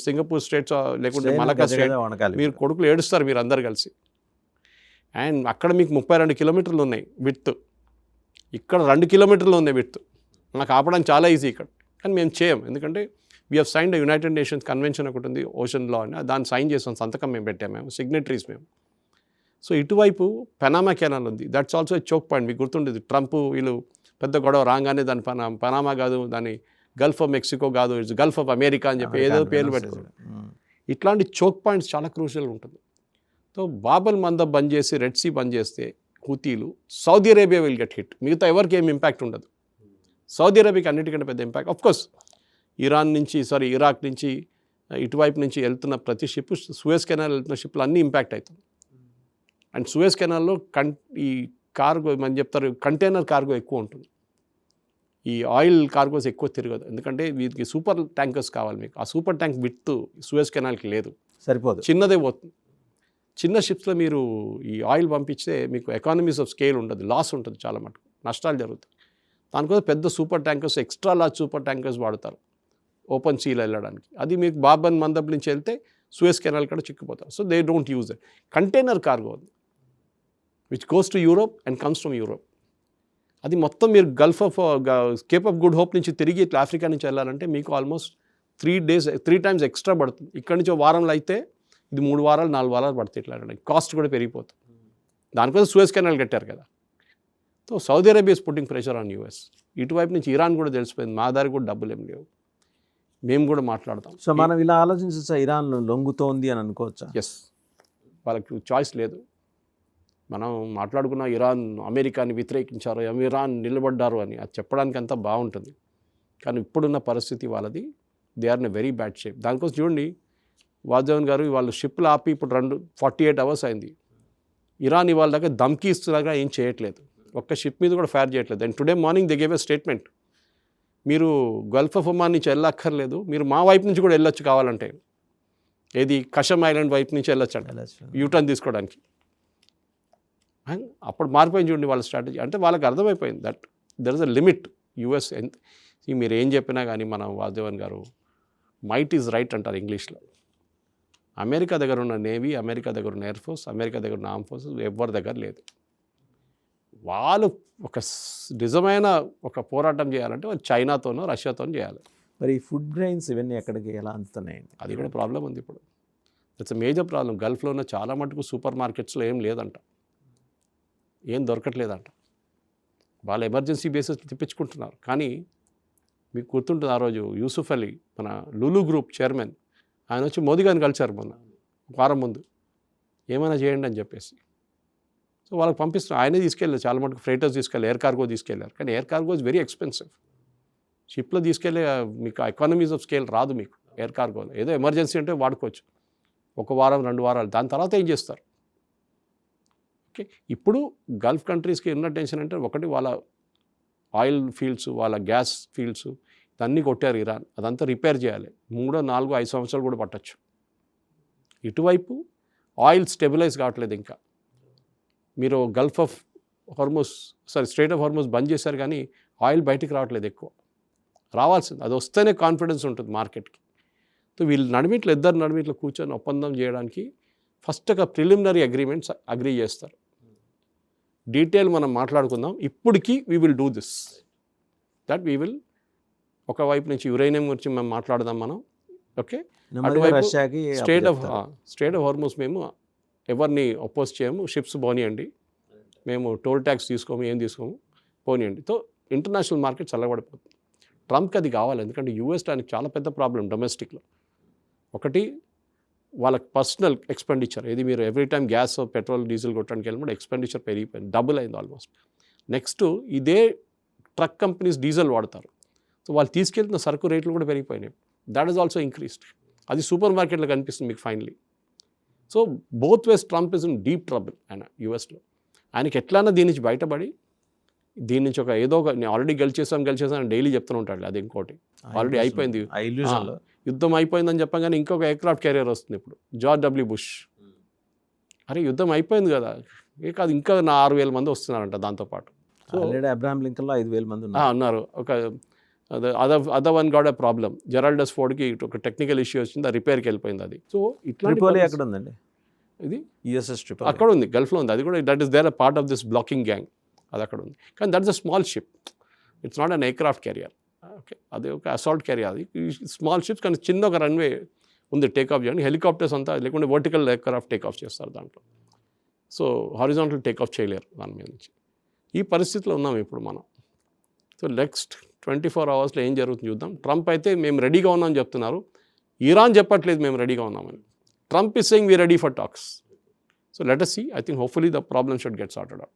సింగపూర్ స్టేట్స్ లేకుంటే మలకా స్టేట్, మీరు కొడుకులు ఏడుస్తారు మీరు అందరు కలిసి. అండ్ అక్కడ మీకు 32 కిలోమీటర్లు ఉన్నాయి విడ్త్, ఇక్కడ 2 కిలోమీటర్లు ఉన్నాయి విడ్త్. నాకు ఆపడానికి చాలా ఈజీ ఇక్కడ, కానీ మేము చేయం. ఎందుకంటే we have signed United nations convention ఒకటి ఉంది ఓషన్ లా అని, దాన్ని సైన్ చేసాం, సంతకం మేము పెట్టాము, మేము సిగ్నేటరీస్ మేము. సో ఇటువైపు పెనామా కెనాల్ ఉంది, దట్స్ ఆల్సో చోక్ పాయింట్. మీకు గుర్తుండేది ట్రంప్ వీళ్ళు పెద్ద గొడవ రాగానే దాని పనామా కాదు, దాని గల్ఫ్ ఆఫ్ మెక్సికో కాదు, ఇట్స్ గల్ఫ్ ఆఫ్ అమెరికా అని చెప్పి ఏదో పేర్లు పెట్టుకోండి. ఇట్లాంటి చోక్ పాయింట్స్ చాలా క్రూషియల్గా ఉంటుంది. సో బాబల్ మందబ్ బంద్ చేసి రెడ్ సీ బంద్ చేస్తే హూతీలు, Saudi Arabia will get hit. మిగతా ఎవరికి ఏం ఇంపాక్ట్ ఉండదు. సౌదీ అరేబియాకి అన్నిటికంటే పెద్ద ఇంపాక్ట్. ఆఫ్కోర్స్ ఇరాక్ నుంచి ఇటువైపు నుంచి వెళ్తున్న ప్రతి షిప్, సూయజ్ కెనాల్ వెళ్తున్న షిప్లు అన్నీ ఇంపాక్ట్ అవుతుంది. అండ్ సూయజ్ కెనాల్లో ఈ కార్గో మనం చెప్తారు కంటైనర్ కార్గో ఎక్కువ ఉంటుంది, ఈ ఆయిల్ కార్గోస్ ఎక్కువ తిరగదు. ఎందుకంటే వీటికి సూపర్ ట్యాంకర్స్ కావాలి మీకు. ఆ సూపర్ ట్యాంక్ విడ్త్ సూయజ్ కెనాల్కి లేదు, సరిపోదు, చిన్నదే పోతుంది. చిన్న షిప్స్లో మీరు ఈ ఆయిల్ పంపిస్తే మీకు ఎకానమీస్ ఆఫ్ స్కేల్ ఉండదు, లాస్ ఉంటుంది, చాలా మటుకు నష్టాలు జరుగుతాయి. దానికోసం పెద్ద super tankers, extra large super tankers వాడతారు ఓపెన్ సీలో వెళ్ళడానికి. అది మీకు బాబన్ మందబ్ నుంచి వెళ్తే సూయజ్ కెనాల్ కూడా చిక్కిపోతారు. So they don't use it. Container cargo ఉంది which goes to Europe and comes from Europe. అది మొత్తం మీరు Gulf of Cape of Good Hope నుంచి తిరిగి ఇట్లా ఆఫ్రికా నుంచి వెళ్ళాలంటే మీకు ఆల్మోస్ట్ 3 times ఎక్స్ట్రా పడుతుంది. ఇక్కడి నుంచి వారంలో అయితే ఇది 3 వారాలు 4 వారాలు పడుతుంది. ఇట్లా కాస్ట్ కూడా పెరిగిపోతుంది. దానికోసం సూయజ్ కెనాల్ కట్టారు కదా. So Saudi Arabia is putting pressure on US. ఇటువైపు నుంచి ఇరాన్ కూడా తెలిసిపోయింది, మా దారి కూడా డబ్బులు ఏం లేవు, మేము కూడా మాట్లాడతాం. సో మనం ఇలా ఆలోచించచ్చా, ఇరాన్ లొంగుతోంది అని అనుకోవచ్చా? ఎస్, వాళ్ళకి చాయిస్ లేదు. మనం మాట్లాడుకున్న ఇరాన్ అమెరికాని వ్యతిరేకించారు, ఇరాన్ నిలబడ్డారు అని అది చెప్పడానికి అంతా బాగుంటుంది. కానీ ఇప్పుడున్న పరిస్థితి వాళ్ళది, they are in a very bad shape. దానికోసం చూడండి వాజవన్ గారు వాళ్ళు షిప్లు ఆపి ఇప్పుడు 48 hours అయింది. ఇరాన్ ఇవాళ దాకా దమ్కి ఇస్తున్నాగా ఏం చేయట్లేదు, ఒక్క షిప్ మీద కూడా ఫైర్ చేయట్లేదు. And today morning they gave a statement, మీరు గల్ఫ్ ఆఫ్ ఒమాన్ నుంచి వెళ్ళక్కర్లేదు, మీరు మా వైపు నుంచి కూడా వెళ్ళొచ్చు కావాలంటే, ఏది కషమ్ ఐలాండ్ వైపు నుంచి వెళ్ళొచ్చు అంట యూటర్న్ తీసుకోవడానికి. అప్పుడు మారిపోయింది చూడండి వాళ్ళ స్ట్రాటజీ. అంటే వాళ్ళకి అర్థమైపోయింది that there is a limit. US మీరు ఏం చెప్పినా కానీ మన వాజవన్ గారు మైట్ ఈజ్ రైట్ అంటారు ఇంగ్లీష్లో. అమెరికా దగ్గర ఉన్న నేవీ, అమెరికా దగ్గర ఉన్న ఎయిర్ ఫోర్స్, అమెరికా దగ్గర ఉన్న ఆర్మ్ ఫోర్సెస్ ఎవరి దగ్గర లేదు. వాళ్ళు ఒక నిజమైన ఒక పోరాటం చేయాలంటే వాళ్ళు చైనాతోనో రష్యాతోనో చేయాలి. మరి ఫుడ్ గ్రెయిన్స్ ఇవన్నీ ఎక్కడికి ఎలా అందుతున్నాయండి? అది కూడా ప్రాబ్లం ఉంది ఇప్పుడు. It's a major problem. గల్ఫ్లో ఉన్న చాలా మటుకు సూపర్ మార్కెట్స్లో ఏం లేదంట, ఏం దొరకట్లేదంట. వాళ్ళు ఎమర్జెన్సీ బేసిస్ తెప్పించుకుంటున్నారు. కానీ మీకు గుర్తుంటుంది ఆ రోజు యూసుఫ్ అలీ మన లులు గ్రూప్ చైర్మన్, ఆయన వచ్చి మోదీ గారిని కలిశారు మొన్న వారం ముందు, ఏమైనా చేయండి అని చెప్పేసి. సో వాళ్ళకి పంపిస్తున్నారు, ఆయనే తీసుకెళ్ళారు చాలా మటుకు. ఫ్రైటర్స్ తీసుకెళ్ళారు, ఎయిర్ కార్గో తీసుకెళ్లారు. కానీ air cargo is very expensive. షిప్లో తీసుకెళ్ళే మీకు ఎకానమీస్ ఆఫ్ స్కేల్ రాదు మీకు ఎయిర్ కార్గోలో. ఏదో ఎమర్జెన్సీ అంటే వాడుకోవచ్చు 1 వారం 2 వారాలు, దాని తర్వాత ఏం చేస్తారు? ఓకే, ఇప్పుడు గల్ఫ్ కంట్రీస్కి ఉన్న టెన్షన్ అంటే ఒకటి వాళ్ళ ఆయిల్ ఫీల్డ్స్, వాళ్ళ గ్యాస్ ఫీల్డ్స్ ఇవన్నీ కొట్టారు ఇరాన్, అదంతా రిపేర్ చేయాలి. 3, 4, 5 సంవత్సరాలు కూడా పట్టచ్చు. ఇటువైపు ఆయిల్ స్టెబిలైజ్ కావట్లేదు ఇంకా. మీరు Gulf of Hormuz Strait of Hormuz బంద్ చేశారు, కానీ ఆయిల్ బయటికి రావట్లేదు ఎక్కువ. రావాల్సింది, అది వస్తేనే కాన్ఫిడెన్స్ ఉంటుంది మార్కెట్కి. సో వీళ్ళు ఇద్దరు నడిమిట్లో కూర్చొని ఒప్పందం చేయడానికి ఫస్ట్ ఒక ప్రిలిమినరీ అగ్రిమెంట్స్ అగ్రీ చేస్తారు. డీటెయిల్ మనం మాట్లాడుకుందాం. ఇప్పటికీ we will do this, that we will ఒకవైపు నుంచి యురేనియం గురించి మేము మాట్లాడదాం మనం. ఓకే, అటువైపు స్ట్రైట్ ఆఫ్ హార్మోస్ మేము ఎవరిని అపోజ్ చేయము, షిప్స్ పోనీయండి, మేము టోల్ ట్యాక్స్ తీసుకోము, ఏం తీసుకోము, పోనీయండి. సో ఇంటర్నేషనల్ మార్కెట్ చల్లబడిపోతుంది. ట్రంప్కి అది కావాలి, ఎందుకంటే యూఎస్ దానికి చాలా పెద్ద ప్రాబ్లం డొమెస్టిక్లో. ఒకటి వాళ్ళకి పర్సనల్ ఎక్స్పెండిచర్, ఏది మీరు every time gas petrol diesel కొట్టడానికి వెళ్ళినప్పుడు ఎక్స్పెండిచర్ పెరిగిపోయింది, డబుల్ అయింది ఆల్మోస్ట్. నెక్స్ట్ ఇదే ట్రక్ కంపెనీస్ డీజిల్ వాడతారు, సో వాళ్ళు తీసుకెళ్తున్న సరుకు రేట్లు కూడా పెరిగిపోయినాయి. That is also increased. అది సూపర్ మార్కెట్లో కనిపిస్తుంది మీకు finally. So both ways Trump is in deep trouble ఆయన యూఎస్లో. ఆయనకి ఎట్లన్నా దీని నుంచి బయటపడి దీని నుంచి ఏదో ఒక నేను ఆల్రెడీ గెలిచేసాను డైలీ చెప్తూనే ఉంటాడు. అది ఇంకోటి ఆల్రెడీ అయిపోయింది, యుద్ధం అయిపోయిందని చెప్పగానే ఇంకొక ఎయిర్క్రాఫ్ట్ క్యారియర్ వస్తుంది ఇప్పుడు, జార్జ్ డబ్ల్యూ బుష్. అరే యుద్ధం అయిపోయింది కదా, కాదు ఇంకా 6,000 మంది వస్తున్నారంట దాంతోపాటు. ఆల్రెడీ అబ్రహాం లింకన్లో 5,000 మంది ఉన్నారు. అన్నారు. ఒక other one got a problem. జెరాల్డస్ ఫోర్డ్కి ఒక టెక్నికల్ ఇష్యూ వచ్చింది, రిపేర్కి వెళ్ళింది అది. సో ట్రిపోలి ఎక్కడ ఉందండి? ఇది యుఎస్ఎస్ ట్రిపోలి అక్కడ ఉంది, గల్ఫ్లో ఉంది. అది కూడా that is there a part of this blocking gang, అది అక్కడ ఉంది. కానీ that is a small ship, it's not an aircraft carrier. Okay, అది ఒక అసాల్ట్ క్యారియర్. అది స్మాల్ షిప్స్, కానీ చిన్న ఒక రన్వే ఉంది టేక్ ఆఫ్ చేయడానికి. హెలికాప్టర్స్ అంతా లేకుంటే వర్టికల్ ఎయిర్క్రాఫ్ట్ టేక్ ఆఫ్ చేస్తారు దాంట్లో. సో హారిజాంటల్ టేక్ ఆఫ్ చేయలేరు దాని మీద నుంచి. ఈ పరిస్థితిలో ఉన్నాం ఇప్పుడు మనం. సో నెక్స్ట్ 24 అవర్స్లో ఏం జరుగుతుంది చూద్దాం. ట్రంప్ అయితే మేము రెడీగా ఉన్నామని చెప్తున్నారు, ఇరాన్ చెప్పట్లేదు మేము రెడీగా ఉన్నామని. Trump is saying we are ready for talks. So let us see. I think hopefully the problem should get sorted out.